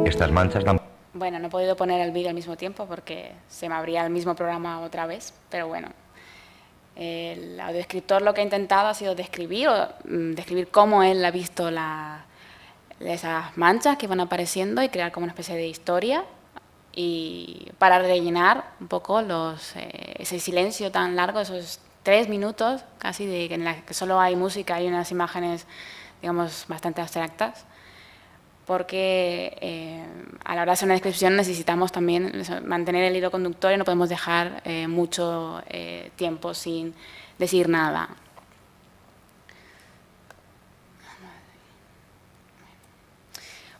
Estas manchas dan...
Bueno, no he podido poner el vídeo al mismo tiempo porque se me abría el mismo programa otra vez, pero bueno. El audiodescriptor lo que ha intentado ha sido describir cómo él ha visto esas manchas que van apareciendo y crear como una especie de historia y para rellenar un poco ese silencio tan largo, esos 3 minutos casi en la que solo hay música y unas imágenes, digamos, bastante abstractas. Porque a la hora de hacer una descripción necesitamos también mantener el hilo conductor y no podemos dejar mucho tiempo sin decir nada.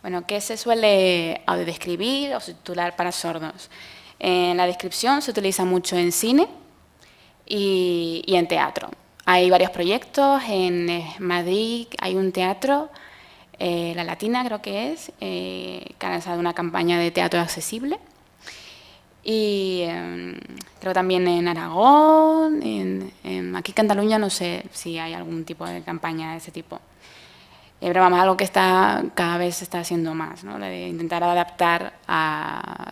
Bueno, ¿qué se suele audiodescribir o subtitular para sordos? La descripción se utiliza mucho en cine y en teatro. Hay varios proyectos. En Madrid hay un teatro, La Latina creo que es, que ha lanzado una campaña de teatro accesible. Y creo también en Aragón, aquí en Cataluña no sé si hay algún tipo de campaña de ese tipo. Pero vamos, algo que cada vez se está haciendo más, ¿no? De intentar adaptar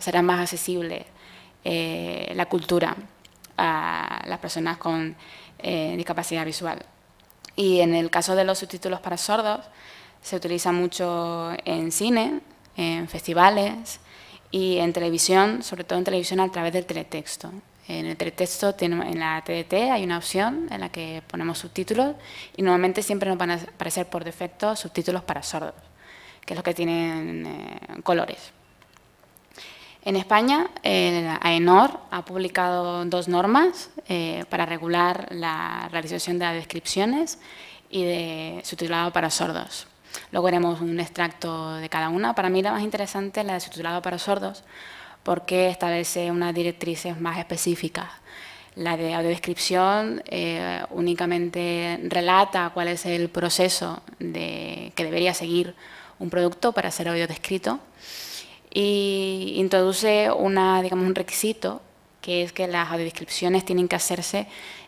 será más accesible la cultura a las personas con discapacidad visual. Y en el caso de los subtítulos para sordos, se utiliza mucho en cine, en festivales y en televisión, sobre todo en televisión a través del teletexto. En el teletexto, en la TDT hay una opción en la que ponemos subtítulos y normalmente siempre nos van a aparecer por defecto subtítulos para sordos, que es lo que tienen colores. En España, AENOR ha publicado 2 normas para regular la realización de las descripciones y de subtitulado para sordos. Luego haremos un extracto de cada una. Para mí la más interesante es la de subtitulado para sordos, porque establece unas directrices más específicas. La de audiodescripción únicamente relata cuál es el proceso que debería seguir un producto para ser audiodescrito y introduce un requisito, que es que las audiodescripciones tienen que hacerse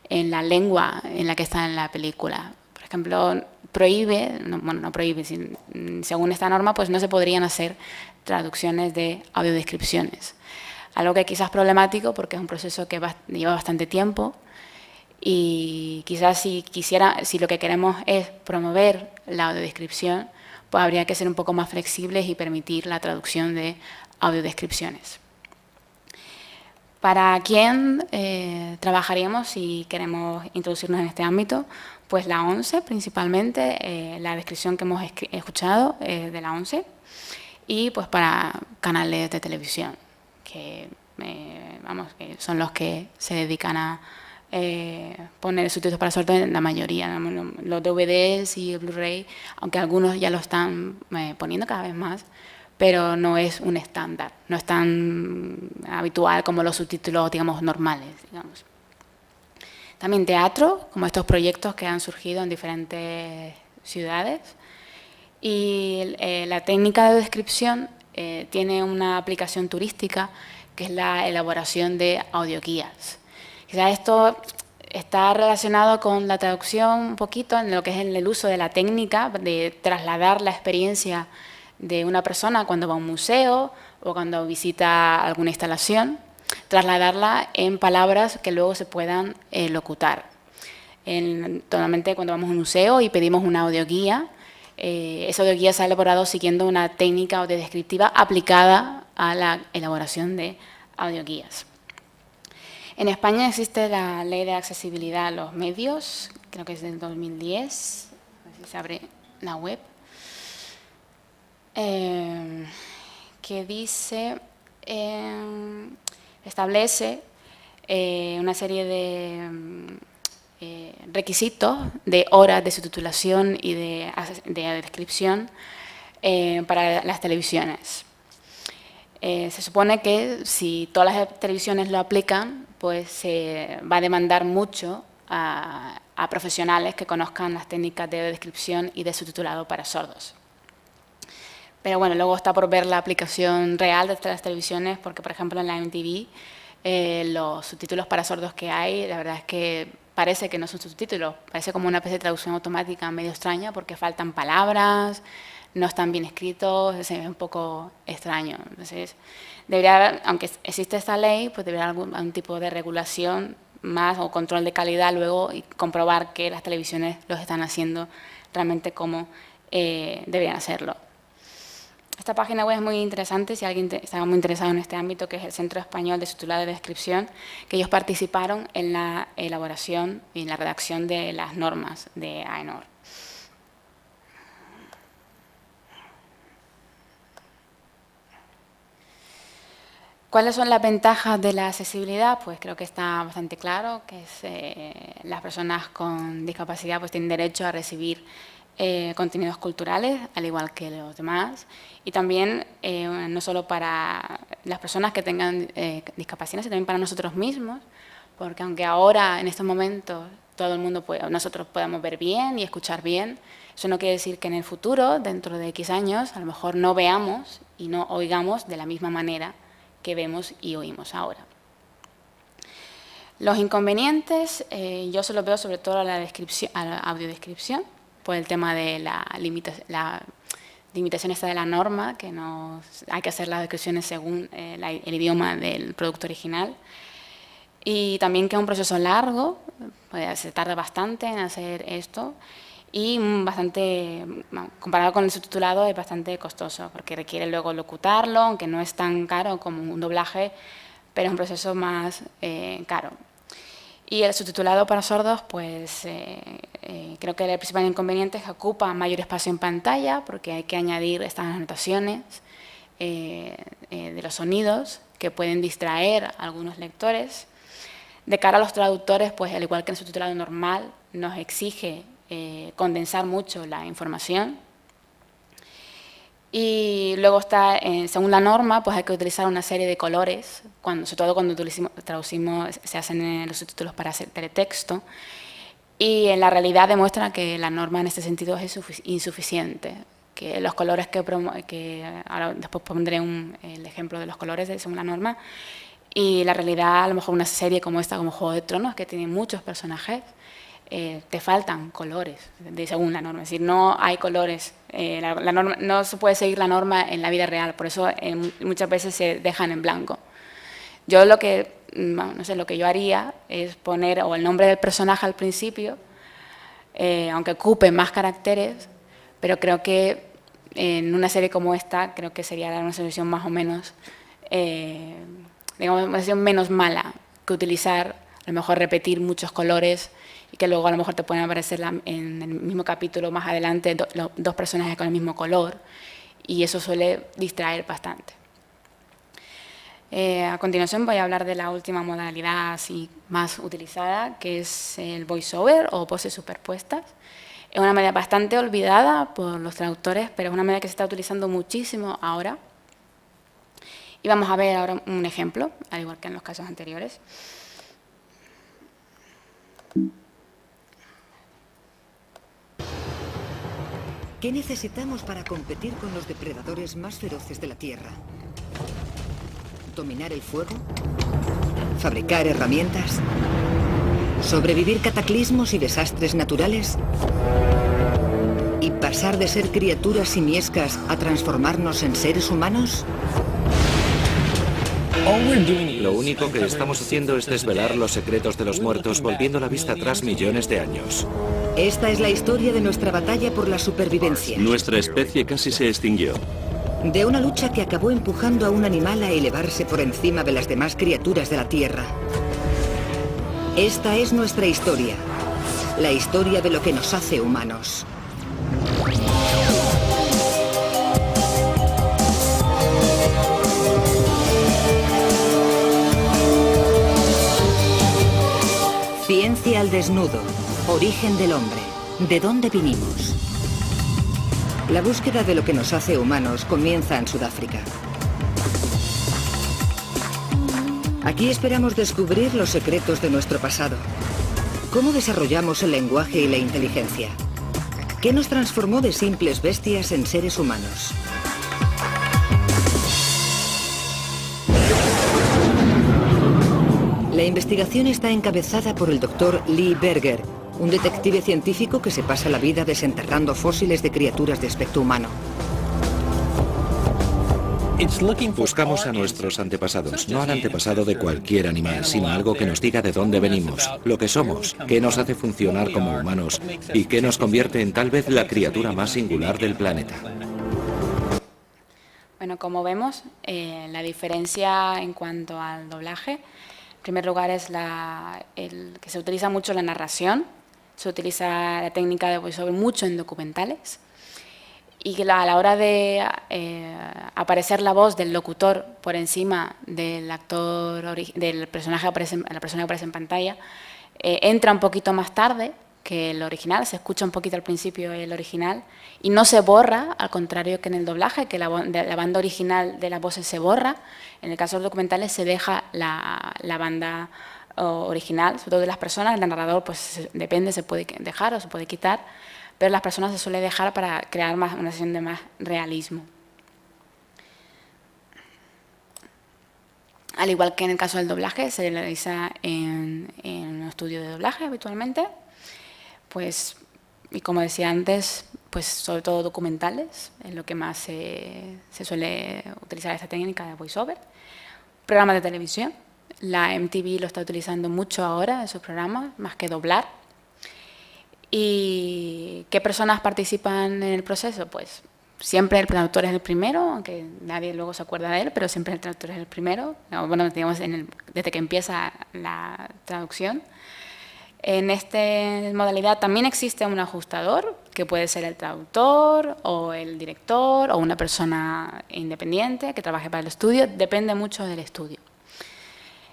en la lengua en la que está en la película. Por ejemplo, no prohíbe, según esta norma, pues no se podrían hacer traducciones de audiodescripciones. Algo que quizás es problemático porque es un proceso que lleva bastante tiempo y quizás si lo que queremos es promover la audiodescripción, pues habría que ser un poco más flexibles y permitir la traducción de audiodescripciones. ¿Para quién trabajaríamos si queremos introducirnos en este ámbito? Pues la ONCE principalmente, la descripción que hemos escuchado de la ONCE, y pues para canales de televisión, que son los que se dedican a poner subtítulos para sordos en la mayoría, los DVDs y el Blu-ray, aunque algunos ya lo están poniendo cada vez más, pero no es un estándar, no es tan habitual como los subtítulos, digamos, normales, digamos. También teatro, como estos proyectos que han surgido en diferentes ciudades. Y la técnica de descripción tiene una aplicación turística, que es la elaboración de audioguías. Quizás esto está relacionado con la traducción un poquito en lo que es el uso de la técnica de trasladar la experiencia de una persona cuando va a un museo o cuando visita alguna instalación, trasladarla en palabras que luego se puedan locutar. Totalmente cuando vamos a un museo y pedimos una audioguía, esa audioguía se ha elaborado siguiendo una técnica audiodescriptiva aplicada a la elaboración de audioguías. En España existe la Ley de Accesibilidad a los Medios, creo que es del 2010, a ver si se abre la web, que dice, establece una serie de requisitos de horas de subtitulación y de descripción para las televisiones. Se supone que si todas las televisiones lo aplican, pues se va a demandar mucho a profesionales que conozcan las técnicas de descripción y de subtitulado para sordos. Pero bueno, luego está por ver la aplicación real de las televisiones, porque por ejemplo en la MTV los subtítulos para sordos que hay, la verdad es que parece que no son subtítulos, parece como una especie de traducción automática medio extraña porque faltan palabras, no están bien escritos, es un poco extraño. Entonces, debería haber, aunque existe esta ley, pues debería haber algún tipo de regulación más o control de calidad luego y comprobar que las televisiones los están haciendo realmente como deberían hacerlo. Esta página web es muy interesante si alguien está muy interesado en este ámbito, que es el Centro Español de Subtitulado y Descripción, que ellos participaron en la elaboración y en la redacción de las normas de AENOR. ¿Cuáles son las ventajas de la accesibilidad? Pues creo que está bastante claro, que las personas con discapacidad pues tienen derecho a recibir contenidos culturales, al igual que los demás, y también no solo para las personas que tengan discapacidad, sino también para nosotros mismos, porque aunque ahora, en estos momentos, todo el mundo nosotros podamos ver bien y escuchar bien, eso no quiere decir que en el futuro, dentro de X años, a lo mejor no veamos y no oigamos de la misma manera que vemos y oímos ahora. Los inconvenientes, yo se los veo sobre todo a la audiodescripción, por el tema de la limitación esta de la norma, que hay que hacer las descripciones según el idioma del producto original. Y también que es un proceso largo, se tarda bastante en hacer esto, y comparado con el subtitulado es bastante costoso, porque requiere luego locutarlo, aunque no es tan caro como un doblaje, pero es un proceso más caro. Y el subtitulado para sordos, pues creo que el principal inconveniente es que ocupa mayor espacio en pantalla, porque hay que añadir estas anotaciones de los sonidos que pueden distraer a algunos lectores. De cara a los traductores, pues al igual que en el subtitulado normal, nos exige condensar mucho la información. Y luego está, según la norma, pues hay que utilizar una serie de colores, sobre todo cuando traducimos, se hacen los subtítulos para hacer teletexto, y en la realidad demuestra que la norma en este sentido es insuficiente, que los colores que ahora después pondré el ejemplo de los colores según la norma, y la realidad, a lo mejor una serie como esta, como Juego de Tronos, que tiene muchos personajes, te faltan colores, según la norma. Es decir, no hay colores. La norma, no se puede seguir la norma en la vida real, por eso muchas veces se dejan en blanco. Yo lo que yo haría es poner o el nombre del personaje al principio, aunque ocupe más caracteres, pero creo que en una serie como esta, creo que sería dar una solución más o menos, digamos, una solución menos mala que utilizar, a lo mejor repetir muchos colores, y que luego a lo mejor te pueden aparecer en el mismo capítulo más adelante dos personajes con el mismo color, y eso suele distraer bastante. A continuación voy a hablar de la última modalidad así más utilizada, que es el voiceover o voces superpuestas. Es una medida bastante olvidada por los traductores, pero es una medida que se está utilizando muchísimo ahora. Y vamos a ver ahora un ejemplo, al igual que en los casos anteriores.
¿Qué necesitamos para competir con los depredadores más feroces de la Tierra? ¿Dominar el fuego? ¿Fabricar herramientas? ¿Sobrevivir cataclismos y desastres naturales? ¿Y pasar de ser criaturas simiescas a transformarnos en seres humanos?
Lo único que estamos haciendo es desvelar los secretos de los muertos, volviendo la vista atrás millones de años.
Esta es la historia de nuestra batalla por la supervivencia.
Nuestra especie casi se extinguió.
De una lucha que acabó empujando a un animal a elevarse por encima de las demás criaturas de la Tierra. Esta es nuestra historia. La historia de lo que nos hace humanos. Ciencia al desnudo. Origen del hombre. ¿De dónde vinimos? La búsqueda de lo que nos hace humanos comienza en Sudáfrica. Aquí esperamos descubrir los secretos de nuestro pasado. ¿Cómo desarrollamos el lenguaje y la inteligencia? ¿Qué nos transformó de simples bestias en seres humanos? La investigación está encabezada por el Dr. Lee Berger, un detective científico que se pasa la vida desenterrando fósiles de criaturas de aspecto humano.
Buscamos a nuestros antepasados, no al antepasado de cualquier animal, sino algo que nos diga de dónde venimos, lo que somos, qué nos hace funcionar como humanos y qué nos convierte en tal vez la criatura más singular del planeta.
Bueno, como vemos, la diferencia en cuanto al doblaje, en primer lugar es que se utiliza mucho la narración, se utiliza la técnica de voiceover mucho en documentales, y que a la hora de aparecer la voz del locutor por encima del actor, del personaje la persona que aparece en pantalla, entra un poquito más tarde que el original, se escucha un poquito al principio el original y no se borra, al contrario que en el doblaje, que la banda original de las voces se borra. En el caso de los documentales se deja la banda original, sobre todo de las personas. El narrador, pues depende, se puede dejar o se puede quitar, pero las personas se suele dejar para crear una sensación de más realismo. Al igual que en el caso del doblaje, se realiza en un estudio de doblaje habitualmente, pues, y como decía antes, pues sobre todo documentales, es lo que más se suele utilizar esta técnica de voiceover. Programas de televisión, la MTV lo está utilizando mucho ahora en sus programas, más que doblar. ¿Y qué personas participan en el proceso? Pues siempre el traductor es el primero, aunque nadie luego se acuerda de él, pero siempre el traductor es el primero, bueno, digamos desde que empieza la traducción. En esta modalidad también existe un ajustador, que puede ser el traductor o el director o una persona independiente que trabaje para el estudio, depende mucho del estudio,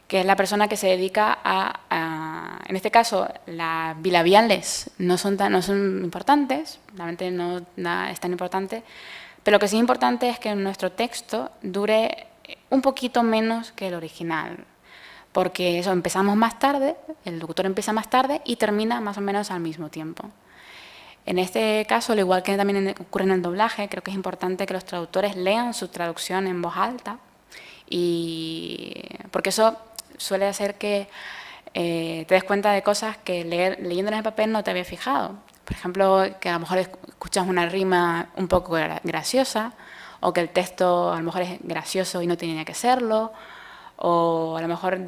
que es la persona que se dedica en este caso, las bilabiales no son importantes, realmente no es tan importante, pero lo que sí es importante es que nuestro texto dure un poquito menos que el original, porque eso, empezamos más tarde, el locutor empieza más tarde y termina más o menos al mismo tiempo. En este caso, al igual que también ocurre en el doblaje, creo que es importante que los traductores lean su traducción en voz alta, porque eso suele hacer que te des cuenta de cosas que leyéndolas en el papel no te había fijado. Por ejemplo, que a lo mejor escuchas una rima un poco graciosa, o que el texto a lo mejor es gracioso y no tenía que serlo, o a lo mejor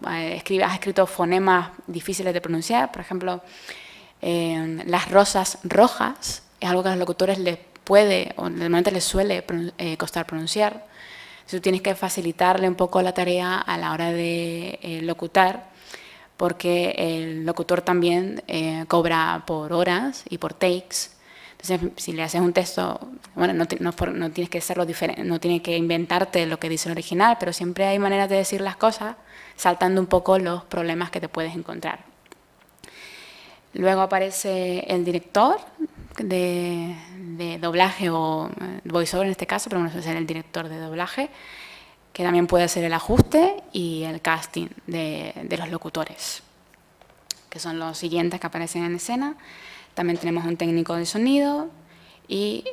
has escrito fonemas difíciles de pronunciar. Por ejemplo, las rosas rojas es algo que a los locutores les puede, o normalmente les suele costar pronunciar. Tú tienes que facilitarle un poco la tarea a la hora de locutar, porque el locutor también cobra por horas y por takes. Entonces, si le haces un texto, bueno, no tienes que hacerlo diferente, no tienes que inventarte lo que dice el original, pero siempre hay maneras de decir las cosas saltando un poco los problemas que te puedes encontrar. Luego aparece el director de doblaje o voiceover en este caso, pero bueno, suele ser el director de doblaje, que también puede hacer el ajuste y el casting de los locutores, que son los siguientes que aparecen en escena. También tenemos un técnico de sonido y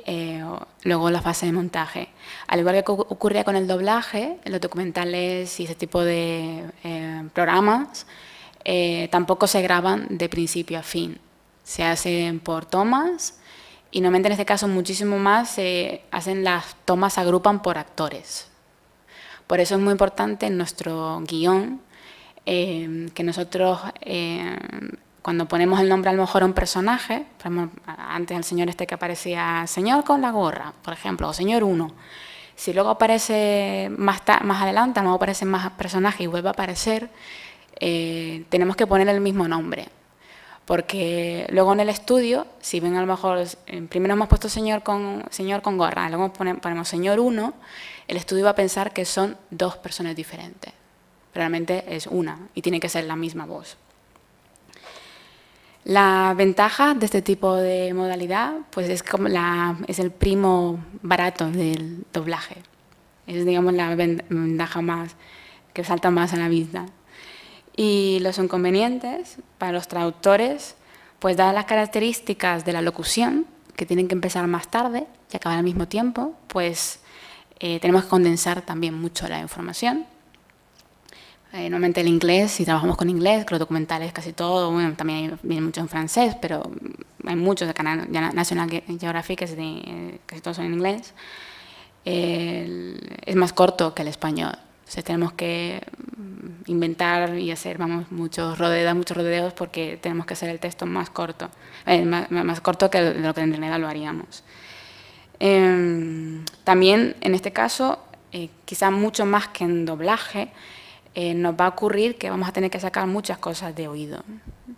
luego la fase de montaje. Al igual que ocurría con el doblaje, los documentales y ese tipo de programas tampoco se graban de principio a fin. Se hacen por tomas y normalmente en este caso muchísimo más se hacen las tomas, se agrupan por actores. Por eso es muy importante en nuestro guión que nosotros cuando ponemos el nombre a lo mejor a un personaje, por ejemplo, antes el señor este que aparecía, señor con la gorra, por ejemplo, o señor 1, si luego aparece más adelante, a lo mejor aparecen más personajes y vuelve a aparecer, tenemos que poner el mismo nombre. Porque luego en el estudio, si ven a lo mejor, primero hemos puesto señor con gorra, luego ponemos señor 1, el estudio va a pensar que son dos personas diferentes. Pero realmente es una y tiene que ser la misma voz. La ventaja de este tipo de modalidad pues es es el primo barato del doblaje. Es, digamos, la ventaja más que salta más a la vista. Y los inconvenientes para los traductores, pues dadas las características de la locución, que tienen que empezar más tarde y acabar al mismo tiempo, pues tenemos que condensar también mucho la información. Normalmente el inglés, si trabajamos con inglés, que los documentales casi todo, bueno, también vienen mucho en francés, pero hay muchos de Canal National Geographic que casi todos son en inglés, es más corto que el español. Entonces tenemos que inventar y hacer muchos rodeos porque tenemos que hacer el texto más corto, más corto que de lo que en realidad lo haríamos. También en este caso, quizá mucho más que en doblaje, nos va a ocurrir que vamos a tener que sacar muchas cosas de oído.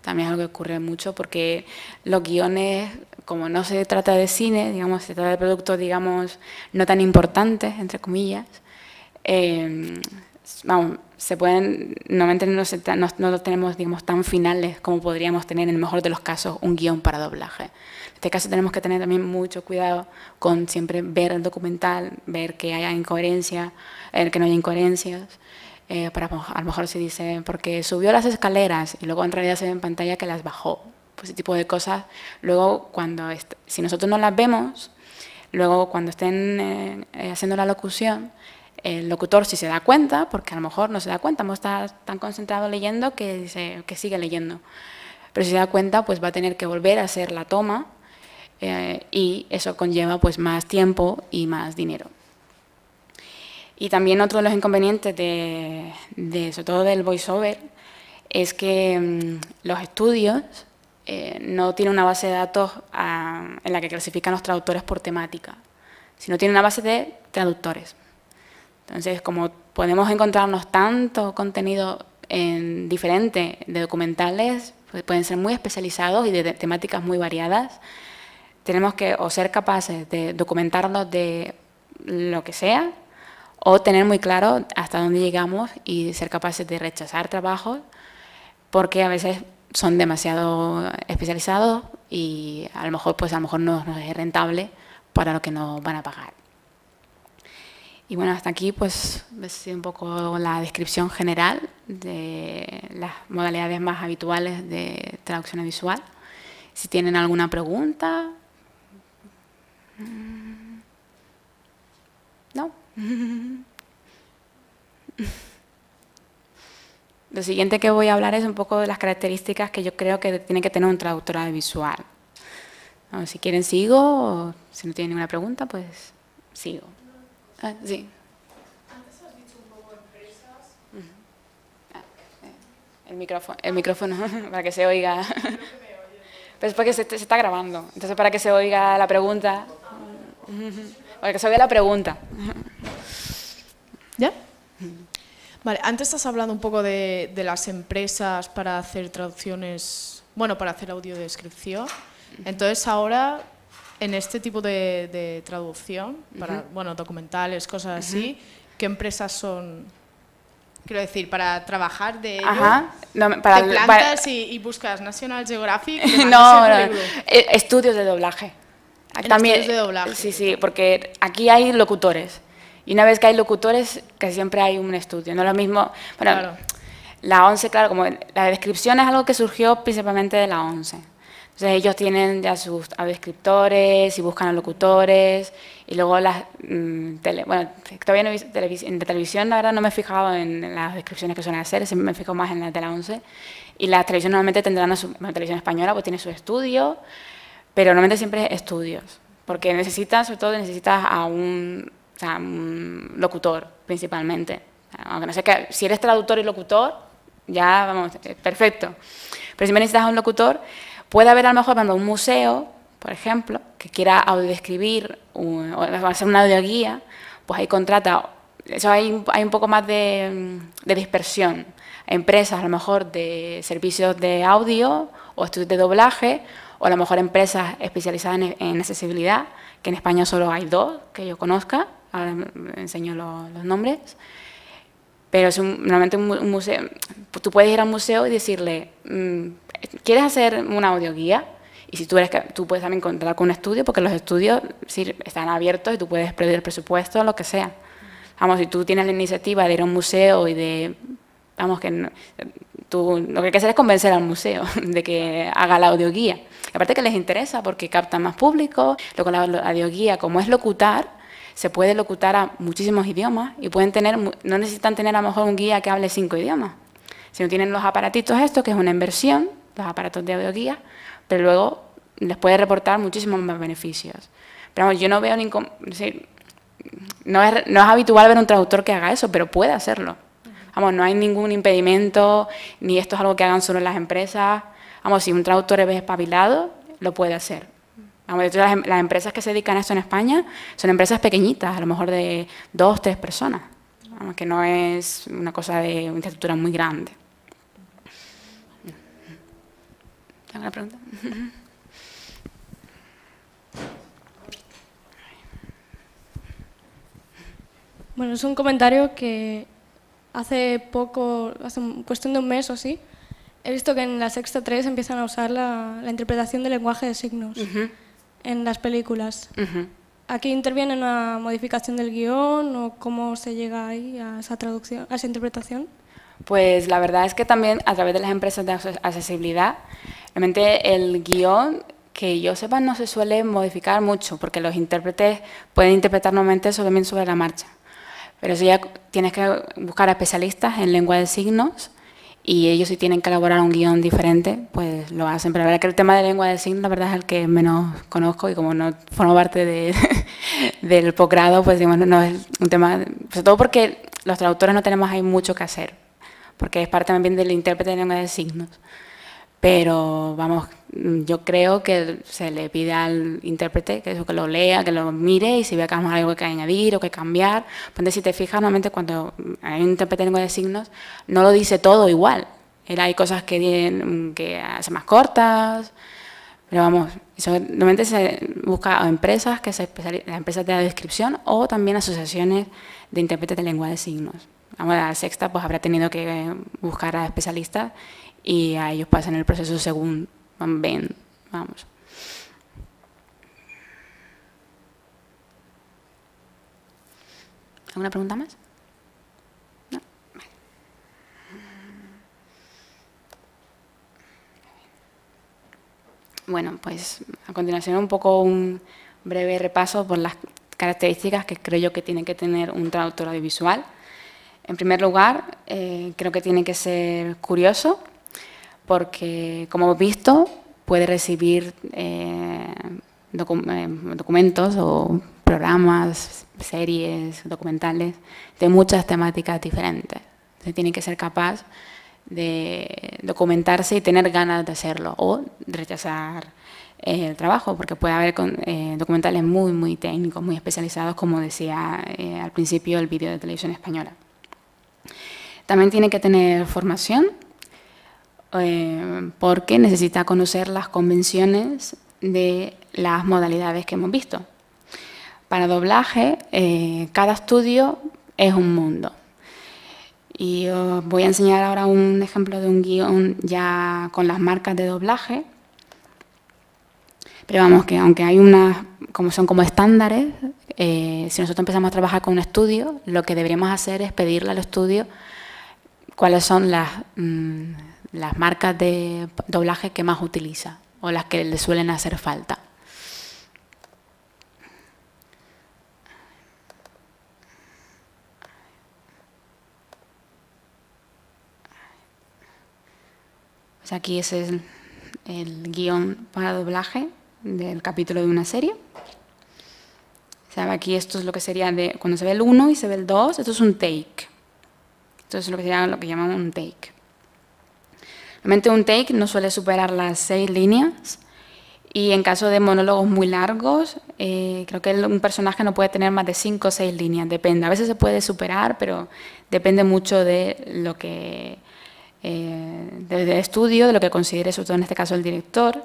También es algo que ocurre mucho porque los guiones, como no se trata de cine, digamos, se trata de productos, digamos, no tan importantes, entre comillas, vamos, se pueden, normalmente no los tenemos, digamos, tan finales como podríamos tener en el mejor de los casos un guión para doblaje. En este caso tenemos que tener también mucho cuidado con siempre ver el documental, ver que haya incoherencia, que no haya incoherencias. A lo mejor se dice, porque subió las escaleras y luego en realidad se ve en pantalla que las bajó. Pues ese tipo de cosas, luego si nosotros no las vemos, luego cuando estén haciendo la locución, el locutor si se da cuenta, porque a lo mejor no se da cuenta, no está tan concentrado leyendo que sigue leyendo. Pero si se da cuenta, pues va a tener que volver a hacer la toma y eso conlleva pues más tiempo y más dinero. Y también otro de los inconvenientes, sobre todo del voiceover, es que los estudios no tienen una base de datos en la que clasifican los traductores por temática, sino tienen una base de traductores. Entonces, como podemos encontrarnos tanto contenido diferente de documentales, pues pueden ser muy especializados y de temáticas muy variadas, tenemos que o ser capaces de documentarlos de lo que sea, o tener muy claro hasta dónde llegamos y ser capaces de rechazar trabajos porque a veces son demasiado especializados y a lo mejor no es rentable para lo que nos van a pagar. Y bueno, hasta aquí pues es un poco la descripción general de las modalidades más habituales de traducción visual. Si tienen alguna pregunta. ¿No? Lo siguiente que voy a hablar es un poco de las características que yo creo que tiene que tener un traductor audiovisual. No, si quieren sigo, o si no tienen ninguna pregunta, pues sigo. Sí.
Antes has dicho un poco empresas.
El micrófono, para que se oiga. Pero es porque se está grabando, entonces para que se oiga la pregunta. Para que se oiga la pregunta.
¿Ya? Vale, antes has hablado un poco de las empresas para hacer traducciones, bueno, para hacer audiodescripción. Entonces ahora, en este tipo de traducción, para documentales, cosas así, ¿qué empresas son? Quiero decir, para trabajar de ello, te plantas y buscas National Geographic.
Estudios de doblaje. También, estudios de doblaje. Sí, porque aquí hay locutores. Y una vez que hay locutores, que siempre hay un estudio. No es lo mismo. Bueno, claro. La ONCE, claro, como la descripción es algo que surgió principalmente de la ONCE. Entonces ellos tienen ya sus audiodescriptores y buscan a locutores. Y luego todavía no he visto de televisión, la verdad no me he fijado en las descripciones que suelen hacer, siempre me fijo más en las de la ONCE. Y la televisión normalmente tendrán la televisión española, pues tiene su estudio, pero normalmente siempre estudios. Porque sobre todo necesitas a un locutor, principalmente. Aunque no sé que si eres traductor y locutor, ya, vamos, perfecto. Pero si me necesitas a un locutor, puede haber a lo mejor un museo, por ejemplo, que quiera audiodescribir o hacer una audioguía, pues ahí contrata. Eso hay un poco más de dispersión. Empresas, a lo mejor, de servicios de audio o estudios de doblaje, o a lo mejor empresas especializadas en accesibilidad, que en España solo hay 2 que yo conozca. Ahora enseño los nombres. Pero es normalmente un museo. Tú puedes ir a un museo y decirle, ¿quieres hacer una audioguía? Y si tú puedes también contratar con un estudio, porque los estudios están abiertos y tú puedes pedir presupuesto, lo que sea. Vamos, si tú tienes la iniciativa de ir a un museo y de... Vamos, que tú lo que hay que hacer es convencer al museo de que haga la audioguía. Aparte que les interesa porque captan más público. Luego la audioguía, como es locutar, se puede locutar a muchísimos idiomas y no necesitan tener a lo mejor un guía que hable 5 idiomas. Si no tienen los aparatitos estos, que es una inversión, los aparatos de audioguía, pero luego les puede reportar muchísimos más beneficios. Pero vamos, yo no veo no es habitual ver un traductor que haga eso, pero puede hacerlo. Vamos, no hay ningún impedimento, ni esto es algo que hagan solo las empresas. Vamos, si un traductor es espabilado, lo puede hacer. Vamos, las empresas que se dedican a esto en España son empresas pequeñitas, a lo mejor de 2 o 3 personas. vamos, que no es una cosa de una estructura muy grande. ¿Tengo una pregunta?
Bueno, es un comentario que hace poco, hace cuestión de un mes o así, he visto que en la Sexta 3 empiezan a usar la interpretación del lenguaje de signos en las películas. ¿Aquí interviene una modificación del guión o cómo se llega ahí a esa traducción, a esa interpretación?
Pues la verdad es que también a través de las empresas de accesibilidad, realmente el guión, que yo sepa, no se suele modificar mucho, porque los intérpretes pueden interpretar normalmente también sobre la marcha. Pero si ya tienes que buscar a especialistas en lengua de signos y ellos si tienen que elaborar un guión diferente, pues lo hacen. Pero la verdad es que el tema de lengua de signos, la verdad es el que menos conozco y como no formo parte del posgrado, pues digamos, no es un tema, sobre todo porque los traductores no tenemos ahí mucho que hacer, porque es parte también del intérprete de lengua de signos. Pero vamos, yo creo que se le pide al intérprete que lo lea, que lo mire y si ve que hay algo que añadir o que cambiar. Pues si te fijas, normalmente cuando hay un intérprete de lengua de signos no lo dice todo igual. Hay cosas que hace más cortas, pero vamos, eso normalmente se busca a empresas que se especializan, las empresas de la descripción o también asociaciones de intérpretes de lengua de signos. Vamos, la Sexta pues habrá tenido que buscar a especialistas y a ellos pasan el proceso según ven, vamos. ¿Alguna pregunta más? No. Vale. Bueno, pues a continuación un poco un breve repaso por las características que creo yo que tiene que tener un traductor audiovisual. En primer lugar, creo que tiene que ser curioso, porque, como hemos visto, puede recibir documentos o programas, series, documentales de muchas temáticas diferentes. Entonces, tiene que ser capaz de documentarse y tener ganas de hacerlo o de rechazar el trabajo, porque puede haber documentales muy, muy técnicos, muy especializados, como decía al principio el vídeo de Televisión Española. También tiene que tener formación, porque necesita conocer las convenciones de las modalidades que hemos visto. Para doblaje, cada estudio es un mundo. Y os voy a enseñar ahora un ejemplo de un guión ya con las marcas de doblaje. Pero vamos, que aunque hay unas, son como estándares, si nosotros empezamos a trabajar con un estudio, lo que deberíamos hacer es pedirle al estudio cuáles son las marcas de doblaje que más utiliza o las que le suelen hacer falta. Pues aquí ese es el guión para doblaje del capítulo de una serie. Aquí esto es lo que sería cuando se ve el 1 y se ve el 2, esto es un take. Esto es lo que sería lo que llamamos un take. Realmente un take no suele superar las 6 líneas y en caso de monólogos muy largos, creo que un personaje no puede tener más de 5 o 6 líneas, depende. A veces se puede superar, pero depende mucho de lo que del estudio, de lo que considere, sobre todo en este caso el director.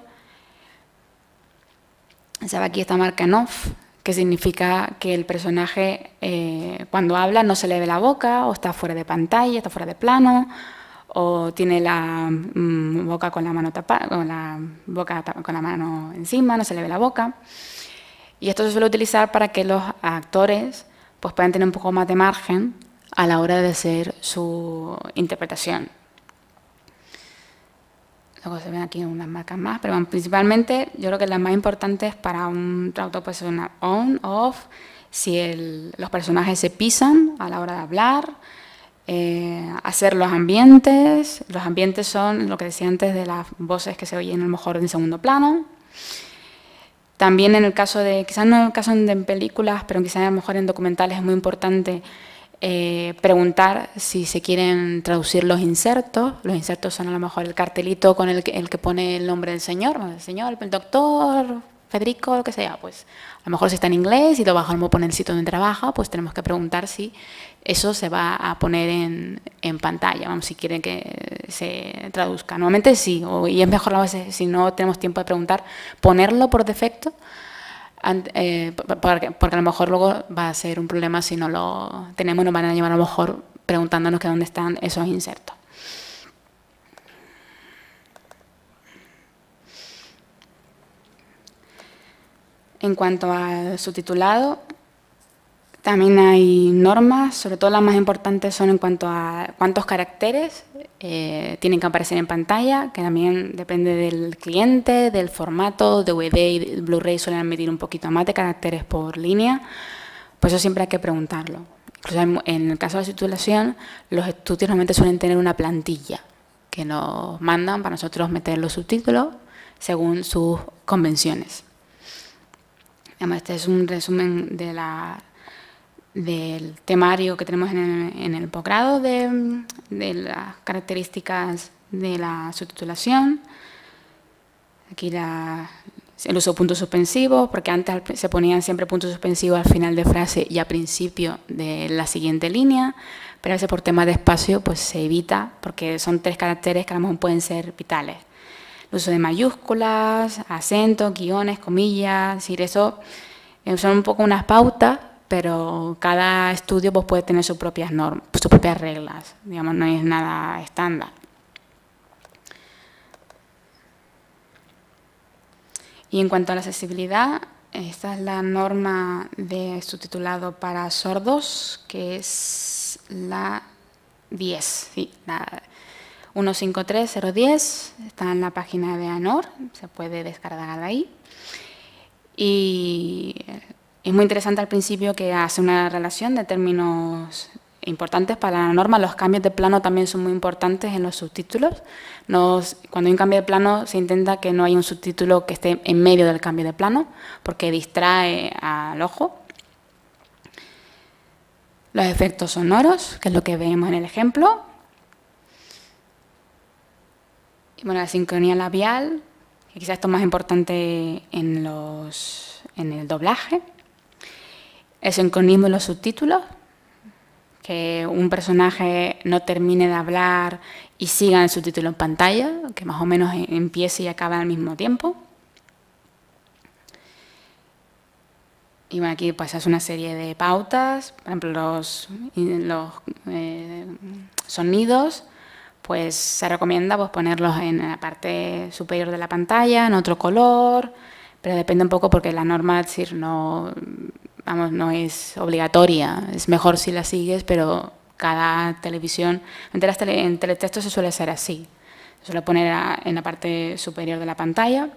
Se ve aquí esta marca en off, que significa que el personaje cuando habla no se le ve la boca, o está fuera de pantalla, está fuera de plano, o tiene la boca con la mano tapada, con la mano encima, no se le ve la boca. Y esto se suele utilizar para que los actores pues, puedan tener un poco más de margen a la hora de hacer su interpretación. Luego se ven aquí unas marcas más, pero bueno, principalmente yo creo que las más importantes para un traductor puede ser una on, off, si los personajes se pisan a la hora de hablar, hacer los ambientes son lo que decía antes de las voces que se oyen a lo mejor en segundo plano. También en el caso de, quizás no en el caso de películas, pero quizás a lo mejor en documentales es muy importante preguntar si se quieren traducir los insertos. Los insertos son a lo mejor el cartelito con el que pone el nombre del señor, el doctor Federico, lo que sea, pues a lo mejor si está en inglés y lo bajamos a poner en el sitio donde trabaja, pues tenemos que preguntar si eso se va a poner en pantalla, vamos, si quieren que se traduzca. Normalmente sí, y es mejor a veces, si no tenemos tiempo de preguntar, ponerlo por defecto, porque a lo mejor luego va a ser un problema si no lo tenemos, nos van a llevar a lo mejor preguntándonos que dónde están esos insertos. En cuanto al subtitulado, también hay normas, sobre todo las más importantes son en cuanto a cuántos caracteres tienen que aparecer en pantalla, que también depende del cliente, del formato, DVD y Blu-ray suelen emitir un poquito más de caracteres por línea, pues eso siempre hay que preguntarlo. Incluso en el caso de la subtitulación, los estudios normalmente suelen tener una plantilla que nos mandan para nosotros meter los subtítulos según sus convenciones. Este es un resumen del temario que tenemos en el posgrado de las características de la subtitulación. Aquí el uso de puntos suspensivos, porque antes se ponían siempre puntos suspensivos al final de frase y al principio de la siguiente línea, pero a veces por temas de espacio pues se evita, porque son 3 caracteres que a lo mejor pueden ser vitales. El uso de mayúsculas, acentos, guiones, comillas, es decir, eso son un poco unas pautas, pero cada estudio pues, puede tener sus propias normas, sus propias reglas, digamos, no es nada estándar. Y en cuanto a la accesibilidad, esta es la norma de subtitulado para sordos, que es la 10, sí, la 153010, está en la página de ANOR, se puede descargar de ahí. Y es muy interesante al principio que hace una relación de términos importantes para la norma. Los cambios de plano también son muy importantes en los subtítulos. Cuando hay un cambio de plano se intenta que no haya un subtítulo que esté en medio del cambio de plano porque distrae al ojo. Los efectos sonoros, que es lo que vemos en el ejemplo. Y bueno, la sincronía labial, que quizás esto es más importante en el doblaje. El sincronismo en los subtítulos, que un personaje no termine de hablar y siga el subtítulo en pantalla, que más o menos empiece y acabe al mismo tiempo. Y bueno, aquí pues es una serie de pautas, por ejemplo los sonidos, pues se recomienda pues, ponerlos en la parte superior de la pantalla, en otro color, pero depende un poco porque la norma, es decir, no es obligatoria, es mejor si la sigues, pero cada televisión, en teletexto se suele hacer así, se suele poner en la parte superior de la pantalla,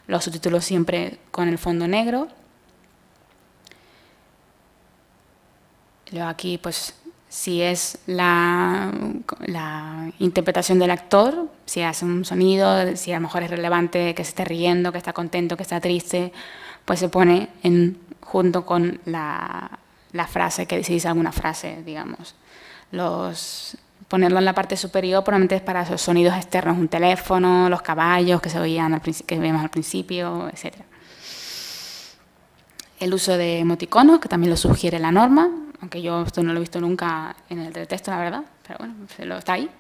los subtítulos siempre con el fondo negro. Luego aquí, pues, si es la interpretación del actor, si hace un sonido, si a lo mejor es relevante que se esté riendo, que está contento, que está triste, pues se pone junto con la frase, que si dice alguna frase, digamos. Ponerlo en la parte superior probablemente es para esos sonidos externos, un teléfono, los caballos que se oían que vemos al principio, etc. El uso de emoticonos, que también lo sugiere la norma, aunque yo esto no lo he visto nunca en el texto, la verdad, pero bueno, está ahí.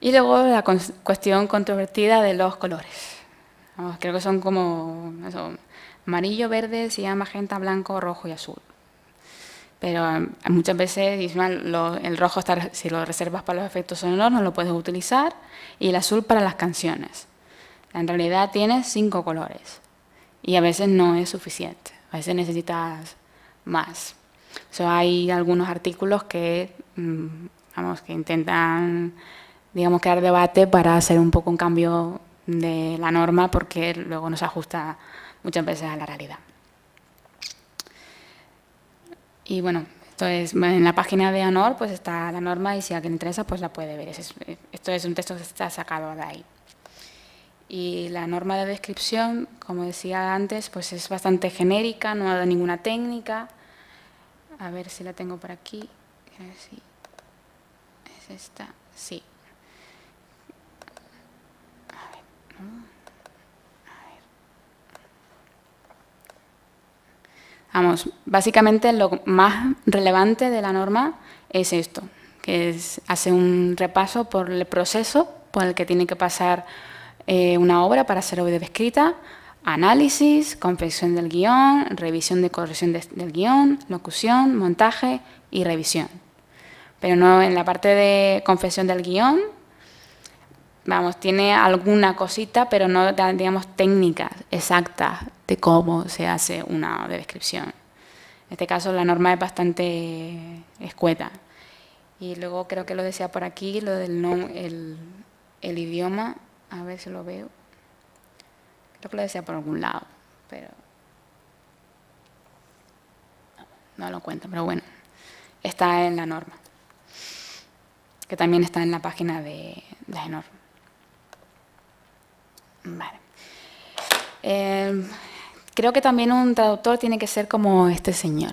Y luego la cuestión controvertida de los colores. Vamos, creo que son como amarillo, verde, cian, magenta, blanco, rojo y azul. Pero muchas veces el rojo, si lo reservas para los efectos sonoros, no lo puedes utilizar, y el azul para las canciones. En realidad tienes 5 colores y a veces no es suficiente, a veces necesitas más. Hay algunos artículos que, que intentan, crear debate para hacer un poco un cambio de la norma porque luego no se ajusta muchas veces a la realidad. Y bueno, entonces en la página de ANOR pues está la norma y si a alguien le interesa pues la puede ver. Esto es un texto que está sacado de ahí. Y la norma de descripción, como decía antes, pues es bastante genérica, no da ninguna técnica. A ver si la tengo por aquí. A ver si es esta. Sí. A ver. Vamos, básicamente lo más relevante de la norma es esto, que hace un repaso por el proceso por el que tiene que pasar una obra para ser audiodescrita: análisis, confección del guión, revisión de corrección del guión, locución, montaje y revisión. Pero no en la parte de confección del guión, vamos, tiene alguna cosita, pero no, digamos, técnicas exactas de cómo se hace una audiodescripción. En este caso la norma es bastante escueta. Y luego creo que lo decía por aquí, lo del el idioma, a ver si lo veo. Creo que lo decía por algún lado, pero no lo cuento, pero bueno, está en la norma, que también está en la página de la norma. Vale. Creo que también un traductor tiene que ser como este señor,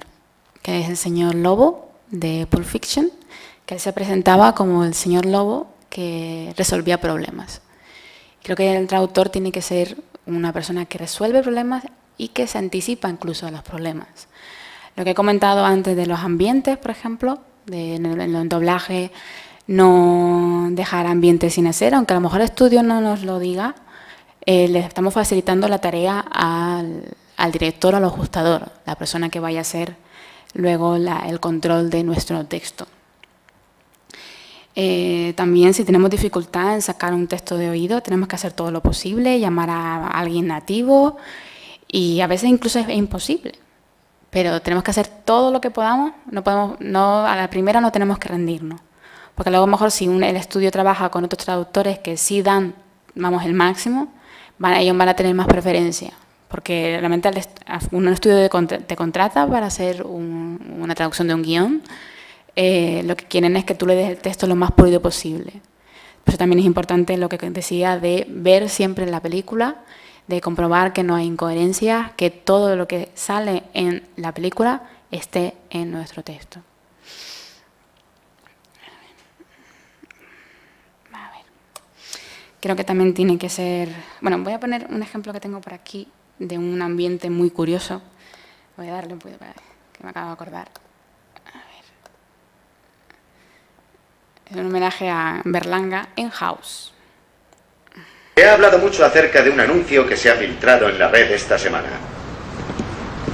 que es el señor Lobo de Pulp Fiction, que él se presentaba como el señor Lobo que resolvía problemas. Creo que el traductor tiene que ser una persona que resuelve problemas y que se anticipa incluso a los problemas. Lo que he comentado antes de los ambientes, por ejemplo, en el doblaje, no dejar ambientes sin hacer, aunque a lo mejor el estudio no nos lo diga, le estamos facilitando la tarea al director o al ajustador, la persona que vaya a hacer luego el control de nuestro texto. También, si tenemos dificultad en sacar un texto de oído, tenemos que hacer todo lo posible, llamar a alguien nativo, y a veces incluso es imposible, pero tenemos que hacer todo lo que podamos. A la primera no tenemos que rendirnos, porque luego a lo mejor si el estudio trabaja con otros traductores que sí dan, vamos, el máximo, ellos van a tener más preferencia, porque realmente un estudio te contrata para hacer una traducción de un guión. Lo que quieren es que tú le des el texto lo más pulido posible. Por eso también es importante lo que decía de ver siempre la película, de comprobar que no hay incoherencias, que todo lo que sale en la película esté en nuestro texto. A ver. Creo que también tiene que ser... Bueno, voy a poner un ejemplo que tengo por aquí de un ambiente muy curioso. Voy a darle un poquito para que me acabo de acordar. Es un homenaje a Berlanga en House.
He hablado mucho acerca de un anuncio que se ha filtrado en la red esta semana.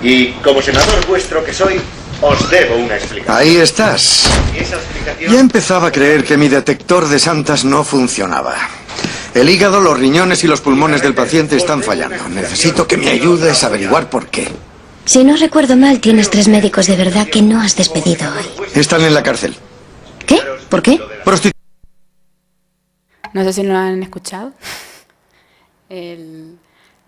Y como senador vuestro que soy, os debo una explicación.
Ahí estás.
Y esa explicación...
Ya empezaba a creer que mi detector de santas no funcionaba. El hígado, los riñones y los pulmones del paciente están fallando. Necesito que me ayudes a averiguar por qué.
Si no recuerdo mal, tienes 3 médicos de verdad que no has despedido hoy.
Están en la cárcel.
¿Qué? ¿Por qué?
No sé si lo han escuchado.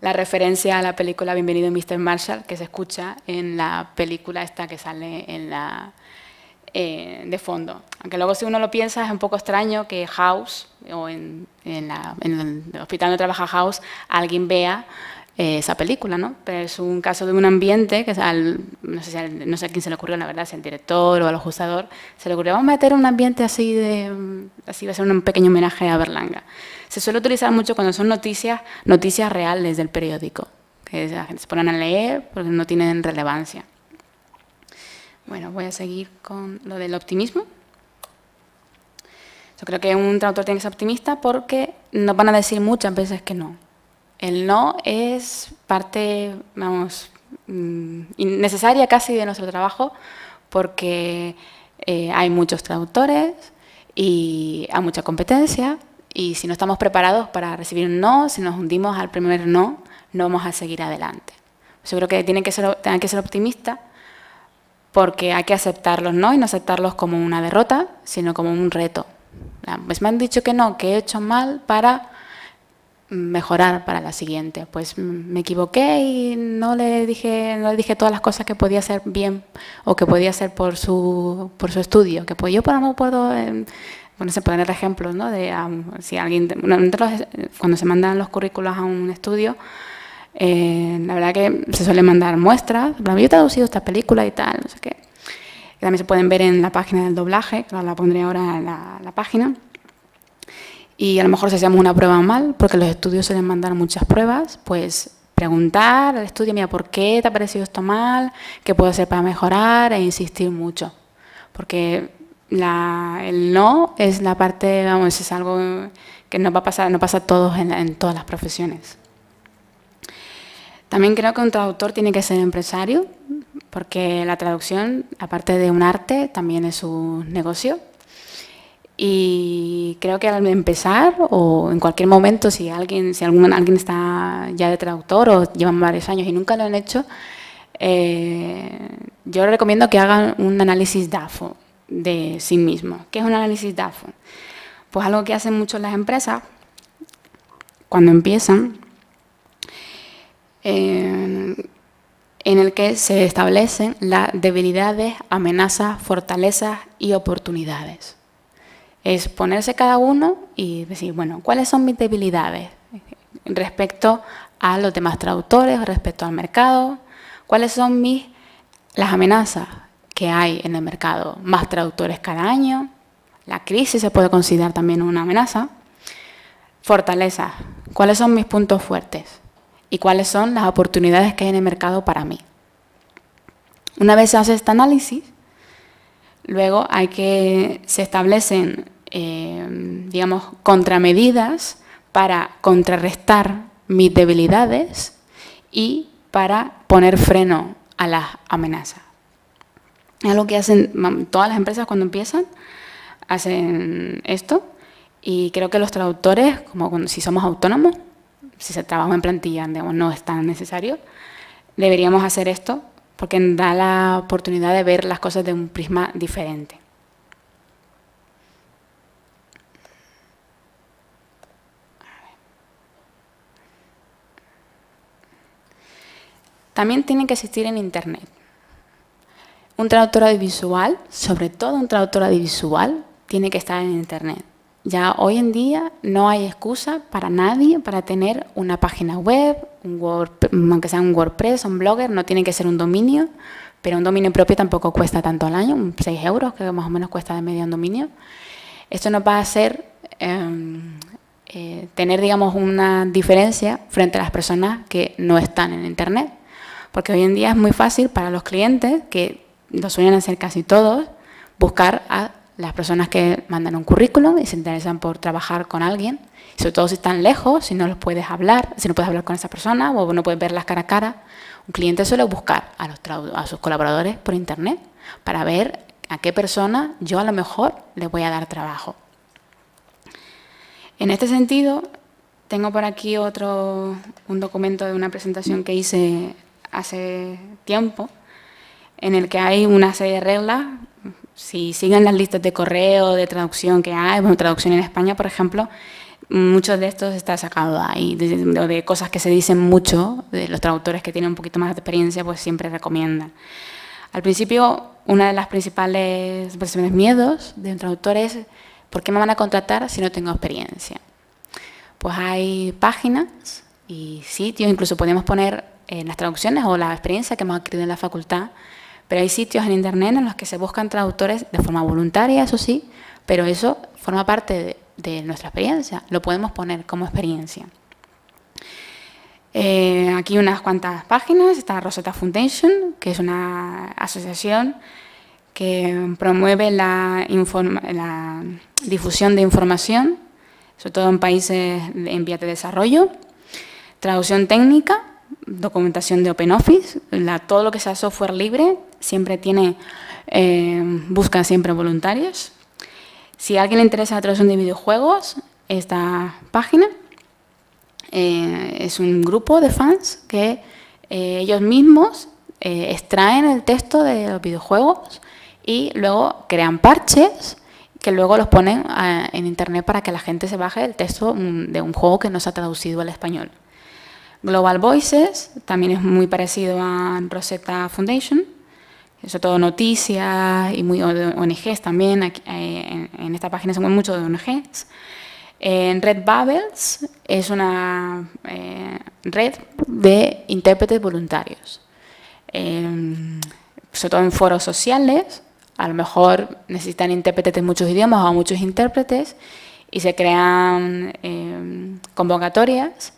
La referencia a la película Bienvenido Mr. Marshall, que se escucha en la película esta que sale en de fondo. Aunque luego si uno lo piensa es un poco extraño que House, o en el hospital donde trabaja House, alguien vea esa película, ¿no? Pero es un caso de un ambiente que no sé a quién se le ocurrió, la verdad, si al director o al ajustador se le ocurrió, vamos a meter un ambiente así va a ser un pequeño homenaje a Berlanga. Se suele utilizar mucho cuando son noticias reales del periódico, que la gente se ponen a leer porque no tienen relevancia. Bueno, voy a seguir con lo del optimismo. Yo creo que un traductor tiene que ser optimista porque nos van a decir muchas veces que no. El no es parte, vamos, necesaria casi de nuestro trabajo porque hay muchos traductores y hay mucha competencia, y si no estamos preparados para recibir un no, si nos hundimos al primer no vamos a seguir adelante. Yo creo que tienen que ser optimistas porque hay que aceptar los no y no aceptarlos como una derrota, sino como un reto. Pues me han dicho que no, que he hecho mal para mejorar para la siguiente. Pues me equivoqué y no le dije todas las cosas que podía hacer bien o que podía hacer por su estudio. Que pues yo no puedo, bueno, se pueden dar ejemplos, ¿no? De si alguien, cuando se mandan los currículos a un estudio, la verdad que se suele mandar muestras. Yo he traducido esta película y tal, no sé qué. También se pueden ver en la página del doblaje, que la pondré ahora en la página. Y a lo mejor si hacemos una prueba mal, porque los estudios suelen mandar muchas pruebas, pues preguntar al estudio, mira, ¿por qué te ha parecido esto mal? ¿Qué puedo hacer para mejorar? E insistir mucho. Porque el no es la parte, vamos, es algo que no va a pasar, no pasa a todos en todas las profesiones. También creo que un traductor tiene que ser empresario, porque la traducción, aparte de un arte, también es un negocio. Y creo que al empezar, o en cualquier momento, si alguien está ya de traductor o llevan varios años y nunca lo han hecho, yo recomiendo que hagan un análisis DAFO de sí mismo. ¿Qué es un análisis DAFO? Pues algo que hacen mucho las empresas cuando empiezan, en el que se establecen las debilidades, amenazas, fortalezas y oportunidades. Es ponerse cada uno y decir, bueno, ¿cuáles son mis debilidades respecto a los demás traductores, respecto al mercado? ¿Cuáles son las amenazas que hay en el mercado? Más traductores cada año. La crisis se puede considerar también una amenaza. Fortalezas. ¿Cuáles son mis puntos fuertes? ¿Y cuáles son las oportunidades que hay en el mercado para mí? Una vez se hace este análisis, luego se establecen, digamos, contramedidas para contrarrestar mis debilidades y para poner freno a las amenazas. Es algo que hacen todas las empresas cuando empiezan, hacen esto, y creo que los traductores, como si somos autónomos, si se trabaja en plantilla, digamos, no es tan necesario, deberíamos hacer esto porque da la oportunidad de ver las cosas de un prisma diferente. También tiene que existir en Internet. Un traductor audiovisual, sobre todo un traductor audiovisual, tiene que estar en Internet. Ya hoy en día no hay excusa para nadie para tener una página web, aunque sea un WordPress, un Blogger, no tiene que ser un dominio, pero un dominio propio tampoco cuesta tanto al año, 6 €, que más o menos cuesta de media un dominio. Esto nos va a hacer tener, digamos, una diferencia frente a las personas que no están en Internet, porque hoy en día es muy fácil para los clientes, que lo suelen hacer casi todos, buscar a las personas que mandan un currículum y se interesan por trabajar con alguien, sobre todo si están lejos, si no los puedes hablar, si no puedes hablar con esa persona o no puedes verlas cara a cara. Un cliente suele buscar a sus colaboradores por Internet para ver a qué persona yo a lo mejor le voy a dar trabajo. En este sentido, tengo por aquí un documento de una presentación que hice hace tiempo, en el que hay una serie de reglas. Si siguen las listas de correo, de traducción que hay, bueno, traducción en España, por ejemplo, muchos de estos está sacado ahí, de cosas que se dicen mucho, de los traductores que tienen un poquito más de experiencia, pues siempre recomiendan. Al principio, una de las principales miedos de un traductor es ¿por qué me van a contratar si no tengo experiencia? Pues hay páginas y sitios, incluso podemos poner en las traducciones o la experiencia que hemos adquirido en la facultad, pero hay sitios en Internet en los que se buscan traductores de forma voluntaria, eso sí, pero eso forma parte de nuestra experiencia, lo podemos poner como experiencia. Aquí unas cuantas páginas, está Rosetta Foundation, que es una asociación que promueve la difusión de información, sobre todo en países en vías de desarrollo, traducción técnica, documentación de OpenOffice, todo lo que sea software libre siempre busca siempre voluntarios. Si a alguien le interesa la traducción de videojuegos, esta página es un grupo de fans que ellos mismos extraen el texto de los videojuegos y luego crean parches que luego los ponen en Internet para que la gente se baje el texto de un juego que no se ha traducido al español. Global Voices también es muy parecido a Rosetta Foundation, sobre todo noticias y muy ONGs también. Aquí, en esta página se mueven mucho de ONGs. Red Bubbles es una red de intérpretes voluntarios. Sobre todo en foros sociales, a lo mejor necesitan intérpretes de muchos idiomas o muchos intérpretes y se crean convocatorias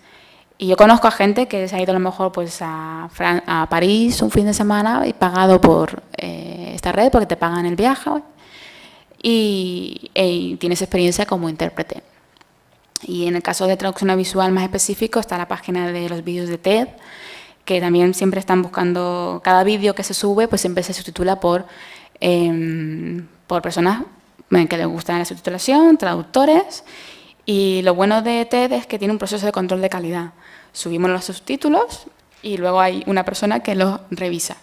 Y yo conozco a gente que se ha ido a lo mejor pues a París un fin de semana y pagado por esta red porque te pagan el viaje y tienes experiencia como intérprete. Y en el caso de traducción visual más específico está la página de los vídeos de TED, que también siempre están buscando, cada vídeo que se sube pues siempre se subtitula por personas que les gusta la subtitulación, traductores, y lo bueno de TED es que tiene un proceso de control de calidad. Subimos los subtítulos y luego hay una persona que los revisa.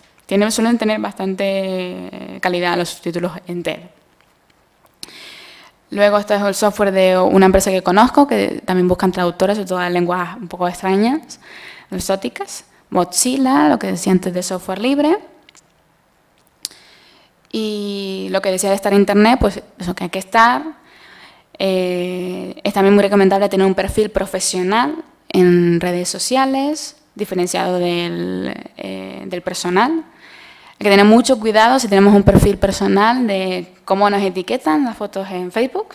Suelen tener bastante calidad los subtítulos en TED. Luego esto es el software de una empresa que conozco, que también buscan traductores, sobre todo en lenguas un poco extrañas, exóticas. Mozilla, lo que decía antes de software libre. Y lo que decía de estar en Internet, pues eso que hay que estar. Es también muy recomendable tener un perfil profesional en redes sociales, diferenciado del personal. Hay que tener mucho cuidado si tenemos un perfil personal de cómo nos etiquetan las fotos en Facebook,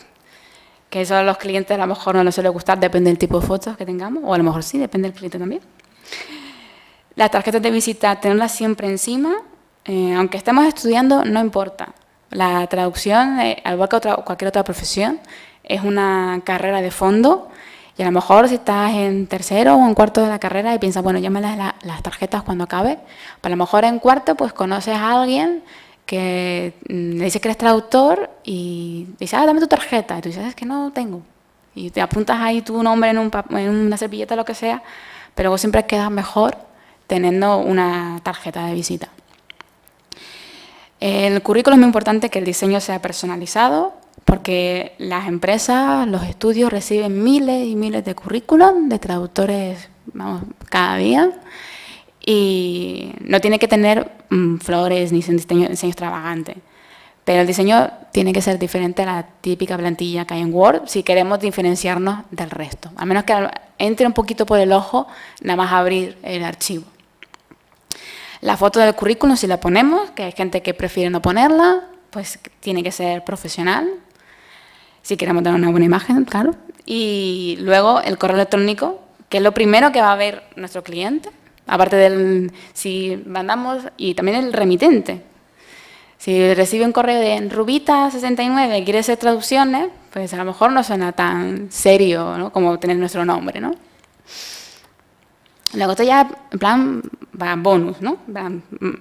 que eso a los clientes a lo mejor no les suele gustar, depende del tipo de fotos que tengamos, o a lo mejor sí, depende del cliente también. Las tarjetas de visita, tenerlas siempre encima, aunque estemos estudiando, no importa. La traducción, al igual que cualquier otra profesión, es una carrera de fondo. Y a lo mejor si estás en tercero o en cuarto de la carrera y piensas, bueno, ya me las tarjetas cuando acabe, pues a lo mejor en cuarto pues conoces a alguien que le dice que eres traductor y dice, dame tu tarjeta. Y tú dices, es que no tengo. Y te apuntas ahí tu nombre en una servilleta, lo que sea, pero siempre quedas mejor teniendo una tarjeta de visita. El currículo es muy importante que el diseño sea personalizado, porque las empresas, los estudios reciben miles y miles de currículum de traductores cada día y no tiene que tener flores ni diseño extravagante, pero el diseño tiene que ser diferente a la típica plantilla que hay en Word si queremos diferenciarnos del resto, a menos que entre un poquito por el ojo nada más abrir el archivo. La foto del currículum, si la ponemos, que hay gente que prefiere no ponerla, pues tiene que ser profesional, si queremos tener una buena imagen, claro. Y luego el correo electrónico, que es lo primero que va a ver nuestro cliente, aparte del, si mandamos, y también el remitente. Si recibe un correo de Rubita69 y quiere hacer traducciones, pues a lo mejor no suena tan serio, ¿no?, como tener nuestro nombre, ¿no? Luego esto ya, en plan, va bonus, ¿no?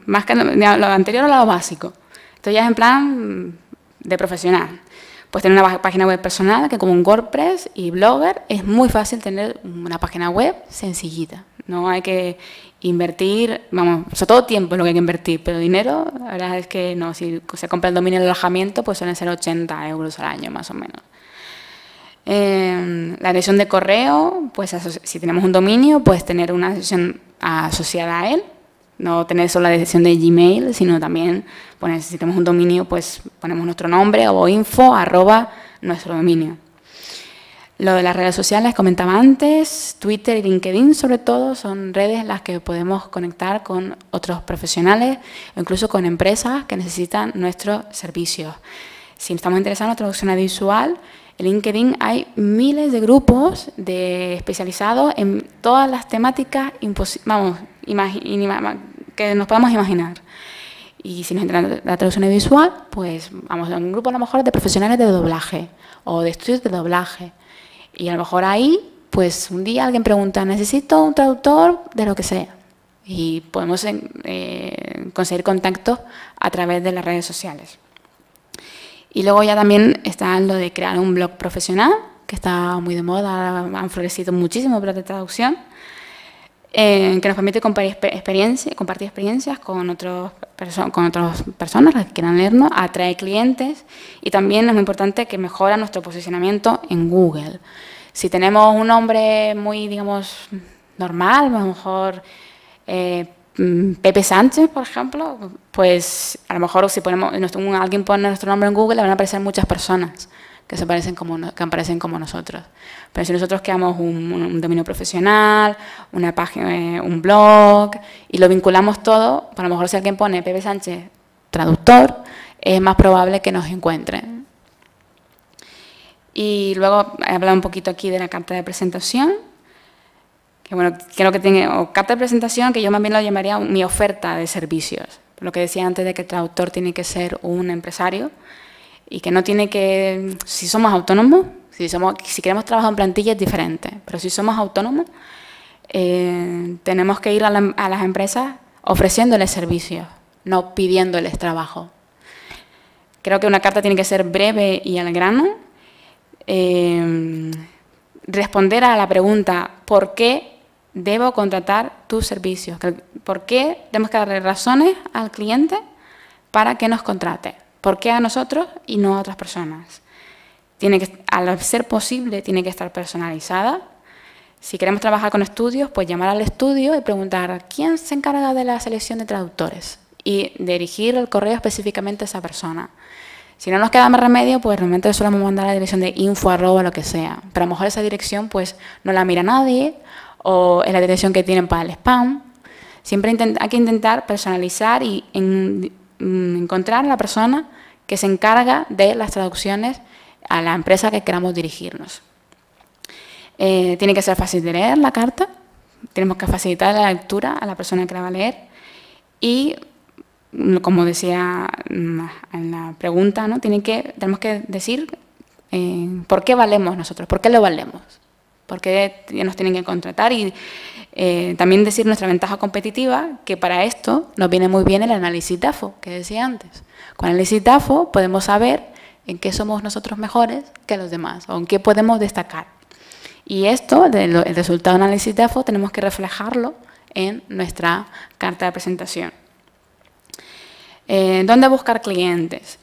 Más que lo anterior a lo básico. Esto ya es en plan de profesional. Pues tener una página web personal, que como un WordPress y Blogger, es muy fácil tener una página web sencillita. No hay que invertir, vamos, sobre todo tiempo es lo que hay que invertir, pero dinero, la verdad es que no. Si se compra el dominio del alojamiento, pues suelen ser 80 euros al año, más o menos. La dirección de correo, pues si tenemos un dominio, pues tener una dirección asociada a él. No tener solo la dirección de Gmail, sino también poner, si tenemos un dominio, pues ponemos nuestro nombre o info @ nuestro dominio. Lo de las redes sociales, comentaba antes, Twitter y LinkedIn sobre todo, son redes en las que podemos conectar con otros profesionales o incluso con empresas que necesitan nuestros servicios. Si estamos interesados en traducción audiovisual, en LinkedIn hay miles de grupos especializados en todas las temáticas que nos podamos imaginar. Y si nos interesa la traducción audiovisual, pues vamos a un grupo a lo mejor de profesionales de doblaje o de estudios de doblaje. Y a lo mejor ahí, pues un día alguien pregunta, necesito un traductor de lo que sea. Y podemos conseguir contactos a través de las redes sociales. Y luego ya también está lo de crear un blog profesional, que está muy de moda, han florecido muchísimos blogs de traducción, que nos permite compartir experiencias con otras personas que quieran leernos, atrae clientes y también es muy importante que mejora nuestro posicionamiento en Google. Si tenemos un nombre muy, digamos, normal, a lo mejor Pepe Sánchez, por ejemplo, pues a lo mejor si alguien pone nuestro nombre en Google, le van a aparecer muchas personas que aparecen como nosotros. Pero si nosotros creamos un dominio profesional, una página, un blog, y lo vinculamos todo, a lo mejor si alguien pone Pepe Sánchez traductor, es más probable que nos encuentren. Y luego he hablado un poquito aquí de la carta de presentación, que bueno, creo que tiene, o carta de presentación, que yo más bien lo llamaría mi oferta de servicios. Lo que decía antes de que el traductor tiene que ser un empresario y que no tiene que, si somos autónomos, si queremos trabajar en plantilla es diferente, pero si somos autónomos, tenemos que ir a las empresas ofreciéndoles servicios, no pidiéndoles trabajo. Creo que una carta tiene que ser breve y al grano, responder a la pregunta ¿por qué debo contratar tus servicios? ¿Por qué tenemos que darle razones al cliente para que nos contrate? ¿Por qué a nosotros y no a otras personas? Al ser posible, tiene que estar personalizada. Si queremos trabajar con estudios, pues llamar al estudio y preguntar ¿quién se encarga de la selección de traductores? Y dirigir el correo específicamente a esa persona. Si no nos queda más remedio, pues realmente solemos mandar a la dirección de info@ lo que sea. Pero a lo mejor esa dirección pues no la mira nadie o es la dirección que tienen para el spam. Siempre hay que intentar personalizar y encontrar a la persona que se encarga de las traducciones a la empresa que queramos dirigirnos. Tiene que ser fácil de leer la carta, tenemos que facilitar la lectura a la persona que la va a leer y, como decía en la pregunta, ¿no? Tenemos que decir por qué valemos nosotros, por qué lo valemos, por qué nos tienen que contratar y también decir nuestra ventaja competitiva, que para esto nos viene muy bien el análisis DAFO, que decía antes. Con el análisis DAFO podemos saber en qué somos nosotros mejores que los demás o en qué podemos destacar. Y esto, el resultado del análisis DAFO, tenemos que reflejarlo en nuestra carta de presentación. ¿Dónde buscar clientes?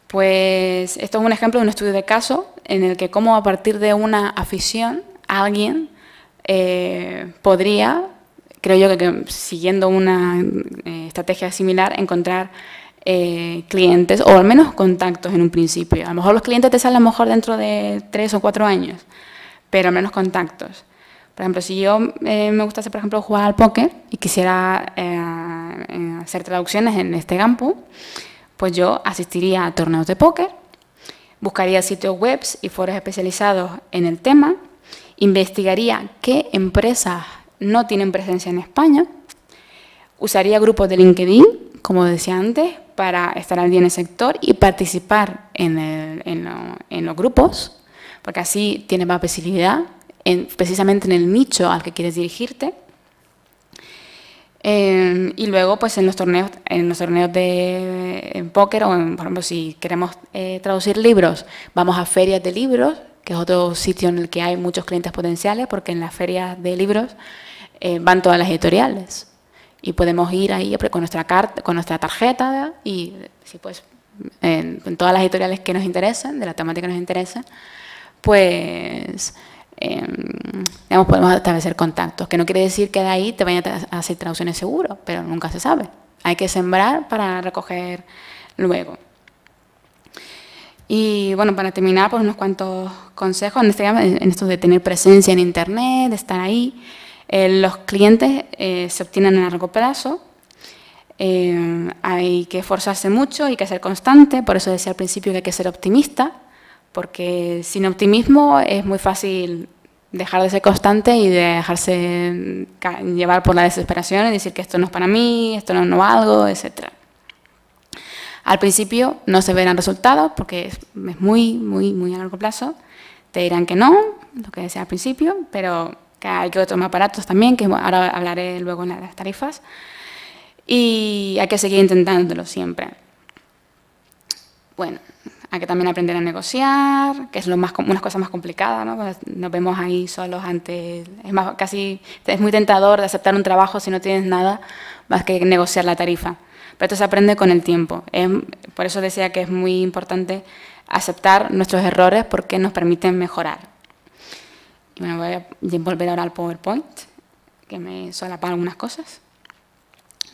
Pues esto es un ejemplo de un estudio de caso en el que cómo a partir de una afición alguien podría, creo yo que siguiendo una estrategia similar, encontrar clientes o al menos contactos en un principio. A lo mejor los clientes te salen a lo mejor dentro de 3 o 4 años, pero al menos contactos. Por ejemplo, si yo me gustase, por ejemplo, jugar al póker y quisiera hacer traducciones en este campo, pues yo asistiría a torneos de póker, buscaría sitios web y foros especializados en el tema, investigaría qué empresas no tienen presencia en España, usaría grupos de LinkedIn, como decía antes, para estar al día en el sector y participar en los grupos, porque así tienes más visibilidad, precisamente en el nicho al que quieres dirigirte. Y luego, pues en los torneos de póker, o por ejemplo, si queremos traducir libros, vamos a ferias de libros, que es otro sitio en el que hay muchos clientes potenciales, porque en las ferias de libros van todas las editoriales. Y podemos ir ahí con nuestra tarjeta y sí, pues, en todas las editoriales que nos interesen, de la temática que nos interesa, pues podemos establecer contactos, que no quiere decir que de ahí te vayan a hacer traducciones seguro, pero nunca se sabe. Hay que sembrar para recoger luego. Y bueno, para terminar, pues unos cuantos consejos en esto de tener presencia en Internet, de estar ahí. Los clientes se obtienen a largo plazo, hay que esforzarse mucho, hay que ser constante, por eso decía al principio que hay que ser optimista, porque sin optimismo es muy fácil dejar de ser constante y de dejarse llevar por la desesperación y decir que esto no es para mí, esto no valgo, etc. Al principio no se verán resultados porque es muy a largo plazo, te dirán que no, lo que decía al principio, pero que hay que tomar aparatos también, que ahora hablaré luego en las tarifas, y hay que seguir intentándolo siempre. Bueno, hay que también aprender a negociar, que es una cosa más complicada, ¿no? Pues nos vemos ahí solos ante... Es muy tentador de aceptar un trabajo si no tienes nada más que negociar la tarifa. Pero esto se aprende con el tiempo. Por eso decía que es muy importante aceptar nuestros errores porque nos permiten mejorar. Y bueno, voy a volver ahora al PowerPoint, que me solapa algunas cosas.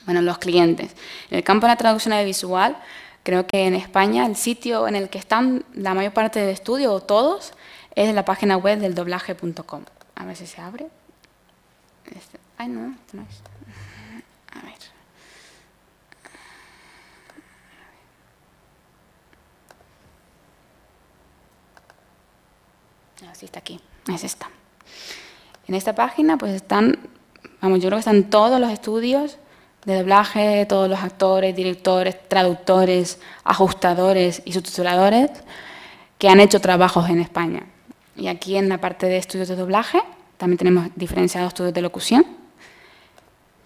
Bueno, los clientes. En el campo de la traducción audiovisual, creo que en España el sitio en el que están la mayor parte del estudio, o todos, es la página web del doblaje.com. A ver si se abre. Ay, no, esto no es. A ver. Así está aquí. Es esta. En esta página pues están, vamos, yo creo que están todos los estudios de doblaje, todos los actores, directores, traductores, ajustadores y subtituladores que han hecho trabajos en España. Y aquí en la parte de estudios de doblaje también tenemos diferenciados estudios de locución.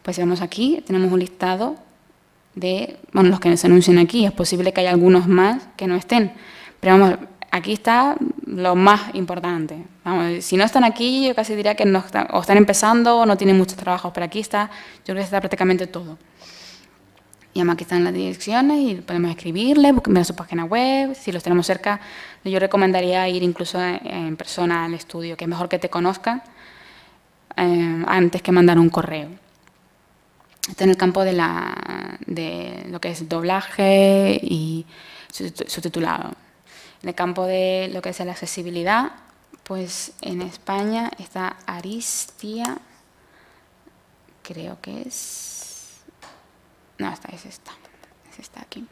Pues si vemos aquí, tenemos un listado de, bueno, los que se anuncian aquí. Es posible que haya algunos más que no estén, pero vamos, aquí está lo más importante. Vamos, si no están aquí, yo casi diría que no están, o están empezando o no tienen muchos trabajos, pero aquí está, yo creo que está prácticamente todo. Y además aquí están las direcciones y podemos escribirle, ver su página web, si los tenemos cerca. Yo recomendaría ir incluso en persona al estudio, que es mejor que te conozcan antes que mandar un correo. Está en el campo de lo que es doblaje y subtitulado. En el campo de lo que es la accesibilidad, pues en España está Aristia, creo que es... No, es esta aquí.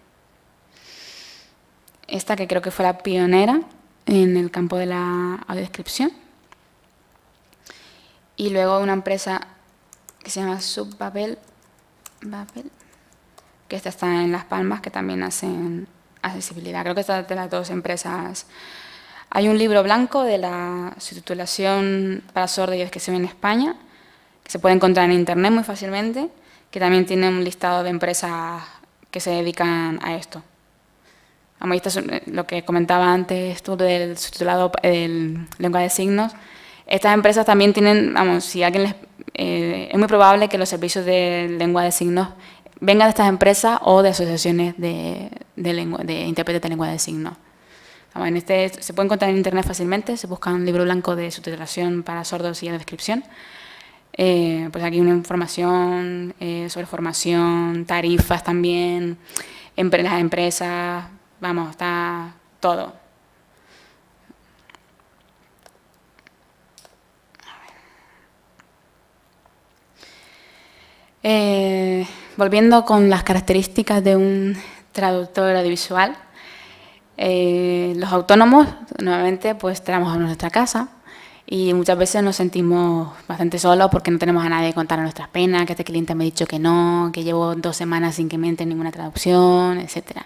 Esta que creo que fue la pionera en el campo de la audiodescripción. Y luego una empresa que se llama Subbabel, que esta está en Las Palmas, que también hacen accesibilidad. Creo que estas de las dos empresas. Hay un libro blanco de la subtitulación para sordos y descripción en España, que se puede encontrar en internet muy fácilmente, que también tiene un listado de empresas que se dedican a esto. Vamos, esto es lo que comentaba antes tú del subtitulado en lengua de signos. Estas empresas también tienen, vamos, si alguien les... es muy probable que los servicios de lengua de signos vengan de estas empresas o de asociaciones de intérpretes de lengua de signos. Vamos, se puede encontrar en internet fácilmente, se busca un libro blanco de subtitulación para sordos y descripción. Pues aquí una información sobre formación, tarifas también, las empresas, vamos, está todo. Volviendo con las características de un traductor audiovisual, los autónomos nuevamente pues trabajamos en nuestra casa y muchas veces nos sentimos bastante solos porque no tenemos a nadie que contar nuestras penas, que este cliente me ha dicho que no, que llevo 2 semanas sin que me entre ninguna traducción, etc.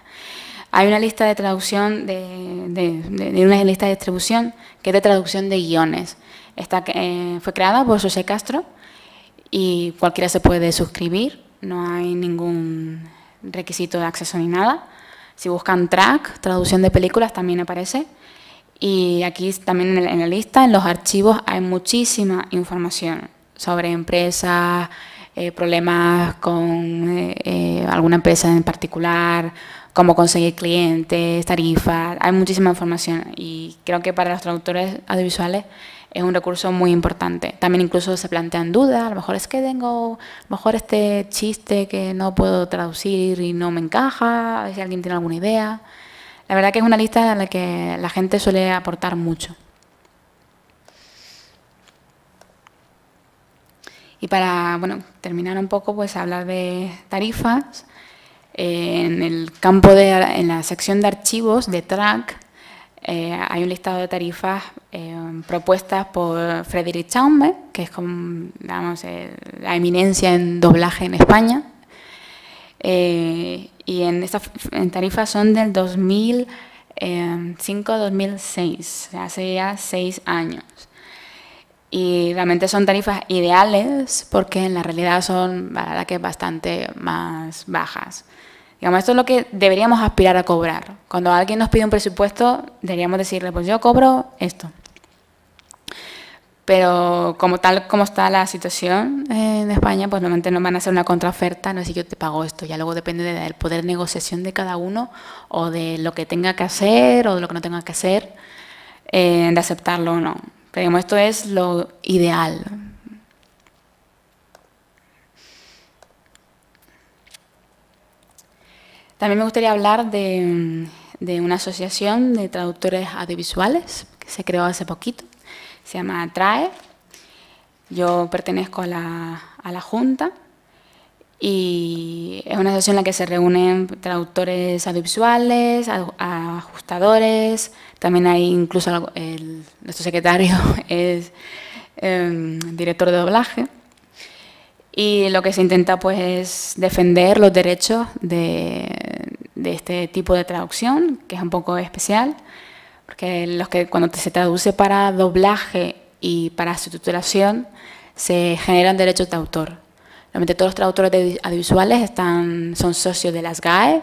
Hay una lista de traducción, de una lista de distribución que es de traducción de guiones. Esta fue creada por José Castro y cualquiera se puede suscribir, no hay ningún requisito de acceso ni nada. Si buscan track, traducción de películas, también aparece. Y aquí también en la lista, en los archivos, hay muchísima información sobre empresas, problemas con alguna empresa en particular, cómo conseguir clientes, tarifas, hay muchísima información. Y creo que para los traductores audiovisuales es un recurso muy importante. También incluso se plantean dudas, a lo mejor es que tengo este chiste que no puedo traducir y no me encaja, a ver si alguien tiene alguna idea. La verdad que es una lista en la que la gente suele aportar mucho. Y para terminar un poco, pues hablar de tarifas. En el campo en la sección de archivos de track, hay un listado de tarifas propuestas por Frédéric Chaume, que es como, digamos, la eminencia en doblaje en España. Y en tarifas son del 2005-2006, o sea, hace ya 6 años. Y realmente son tarifas ideales porque en la realidad son, la verdad, que bastante más bajas. Digamos, esto es lo que deberíamos aspirar a cobrar. Cuando alguien nos pide un presupuesto, deberíamos decirle, pues yo cobro esto. Pero como está la situación en España, pues normalmente nos van a hacer una contraoferta, no sé si yo te pago esto, ya luego depende del poder de negociación de cada uno o de lo que tenga que hacer o de lo que no tenga que hacer, de aceptarlo o no. Pero digamos, esto es lo ideal. También me gustaría hablar de una asociación de traductores audiovisuales que se creó hace poquito. Se llama TRAE. Yo pertenezco a la Junta y es una asociación en la que se reúnen traductores audiovisuales, ajustadores, también hay incluso nuestro secretario es director de doblaje. Y lo que se intenta pues es defender los derechos de este tipo de traducción, que es un poco especial, porque cuando se traduce para doblaje y para subtitulación se generan derechos de autor. Realmente todos los traductores audiovisuales son socios de la SGAE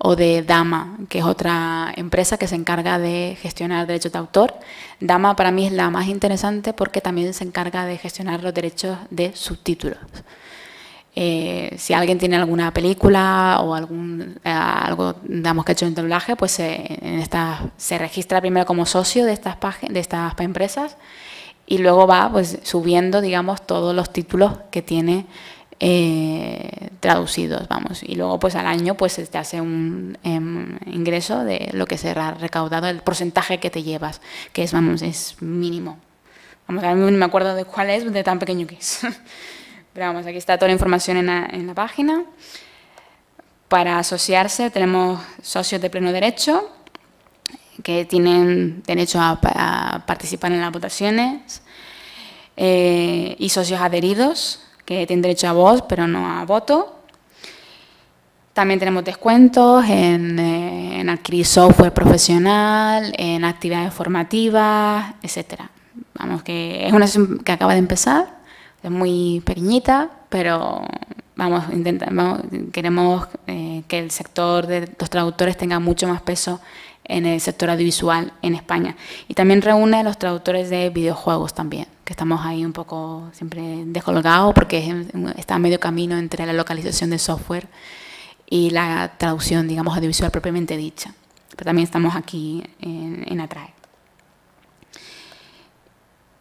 o de Dama, que es otra empresa que se encarga de gestionar derechos de autor. Dama para mí es la más interesante porque también se encarga de gestionar los derechos de subtítulos. Si alguien tiene alguna película o algo digamos, que ha hecho en doblaje, pues se registra primero como socio de estas empresas y luego va pues, subiendo, digamos, todos los títulos que tiene traducidos, vamos. Y luego pues al año pues se te hace un ingreso de lo que será recaudado, el porcentaje que te llevas, que es, vamos, es mínimo. Vamos, a mí no me acuerdo de cuál es, de tan pequeño que es. Pero vamos, aquí está toda la información en la página. Para asociarse tenemos socios de pleno derecho, que tienen derecho a participar en las votaciones, y socios adheridos, que tienen derecho a voz, pero no a voto. También tenemos descuentos en adquirir software profesional, en actividades formativas, etc. Vamos, que es una sesión que acaba de empezar, es muy pequeñita, pero queremos que el sector de los traductores tenga mucho más peso en el sector audiovisual en España. Y también reúne a los traductores de videojuegos también, que estamos ahí un poco siempre descolgados porque está a medio camino entre la localización de software y la traducción, digamos, audiovisual propiamente dicha. Pero también estamos aquí en Atrae.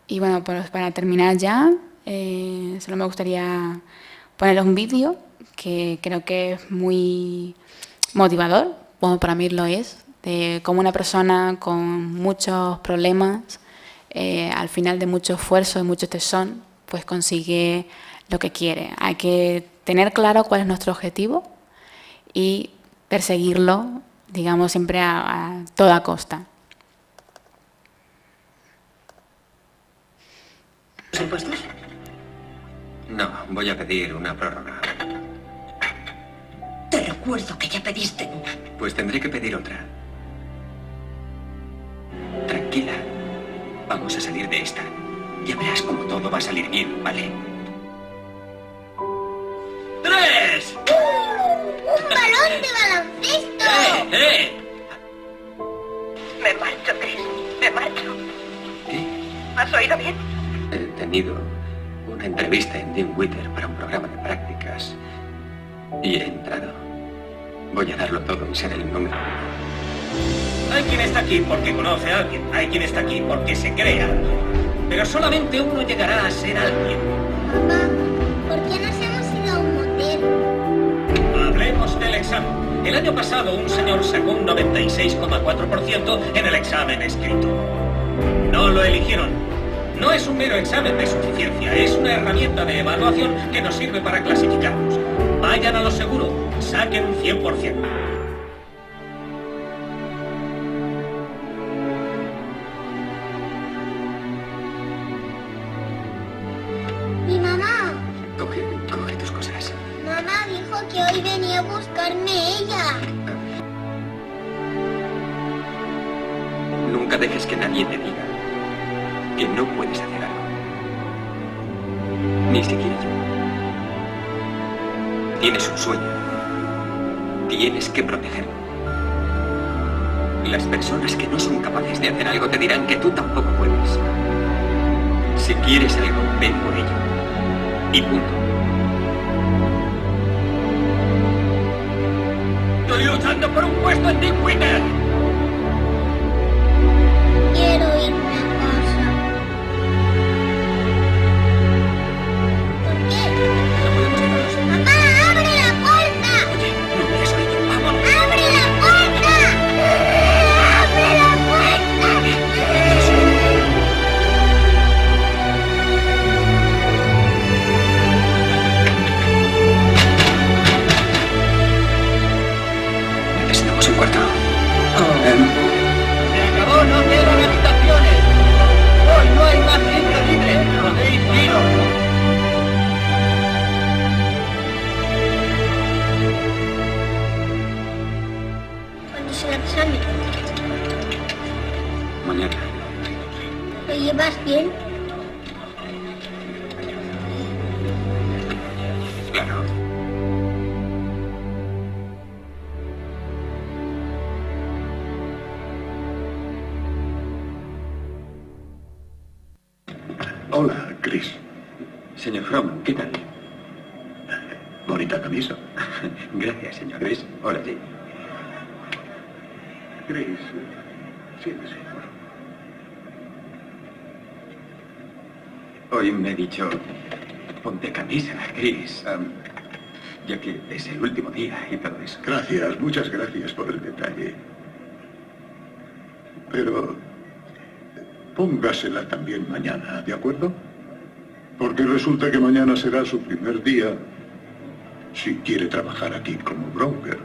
Y bueno, pues para terminar ya, solo me gustaría poneros un vídeo que creo que es muy motivador, como para mí lo es, de cómo una persona con muchos problemas, al final de mucho esfuerzo y mucho tesón, pues consigue lo que quiere. Hay que tener claro cuál es nuestro objetivo y perseguirlo, digamos, siempre a toda costa.
¿Los impuestos?
No, voy a pedir una prórroga.
Te recuerdo que ya pediste una.
Pues tendré que pedir otra. Tranquila. Vamos a salir de esta. Ya verás cómo todo va a salir bien, ¿vale? ¡3!
¡Un balón de baloncesto!
Me marcho, Chris. Me marcho.
¿Qué?
¿Has oído bien?
He tenido una entrevista en Dimwiter para un programa de prácticas y he entrado. Voy a darlo todo y ser el número.
Hay quien está aquí porque conoce a alguien, hay quien está aquí porque se cree a alguien, pero solamente uno llegará a ser alguien.
Papá, ¿por qué nos hemos ido a un motel?
Hablemos del examen. El año pasado un señor sacó un 96,4% en el examen escrito. No lo eligieron. No es un mero examen de suficiencia, es una herramienta de evaluación que nos sirve para clasificarnos. Vayan a lo seguro, saquen un 100%.
Mi mamá.
Coge tus cosas.
Mamá dijo que hoy venía a buscarme ella.
Nunca dejes que nadie te diga que no puedes hacer algo. Ni siquiera yo. Tienes un sueño. Tienes que protegerlo. Las personas que no son capaces de hacer algo te dirán que tú tampoco puedes. Si quieres algo, ven por ello. Y punto. Estoy luchando por un puesto en Dimwiter.
Quiero irme a casa. ¿Por qué? ¡Mamá, abre la puerta!
Oye, no me has oído. ¡Vamos!
¡Abre la puerta! ¡Abre la puerta!
Necesitamos un cuarto.
¿Vas bien?
Claro.
Hola, Chris.
Señor Fromm, ¿qué tal?
Bonita camisa.
Gracias, señor Chris. Hola, sí.
Chris, siéntese.
Hoy me he dicho, ponte camisa, Chris, ya que es el último día y todo eso.
Gracias, muchas gracias por el detalle. Pero póngasela también mañana, ¿de acuerdo? Porque resulta que mañana será su primer día si quiere trabajar aquí como broker.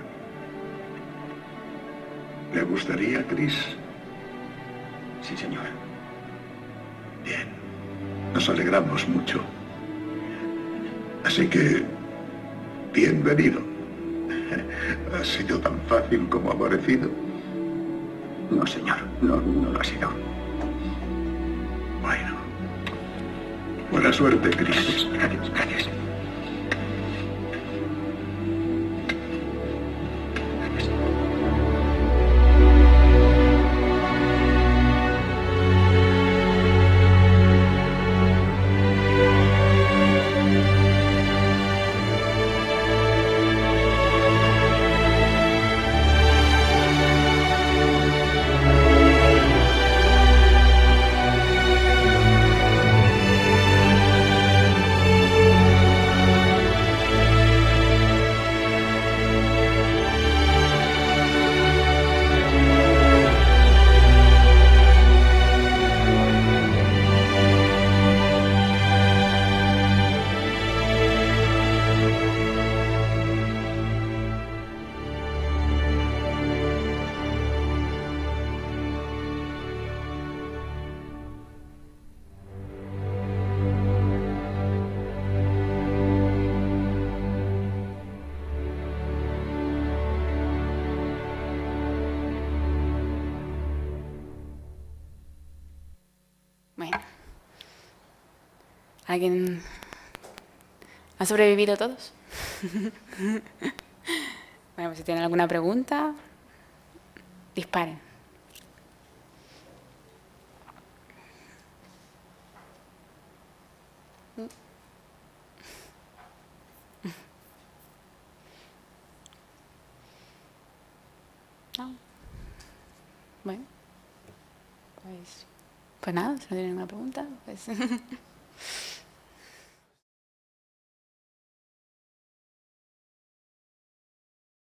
¿Le gustaría, Chris?
Sí, señor.
Bien. Nos alegramos mucho. Así que, bienvenido. ¿Ha sido tan fácil como ha parecido?
No, señor. No lo ha sido.
Bueno. Buena suerte, Chris.
Gracias, gracias.
Bueno. ¿Alguien ha sobrevivido todos? Bueno, pues si tienen alguna pregunta, disparen. No. Bueno, pues nada, si no tienen ninguna pregunta, pues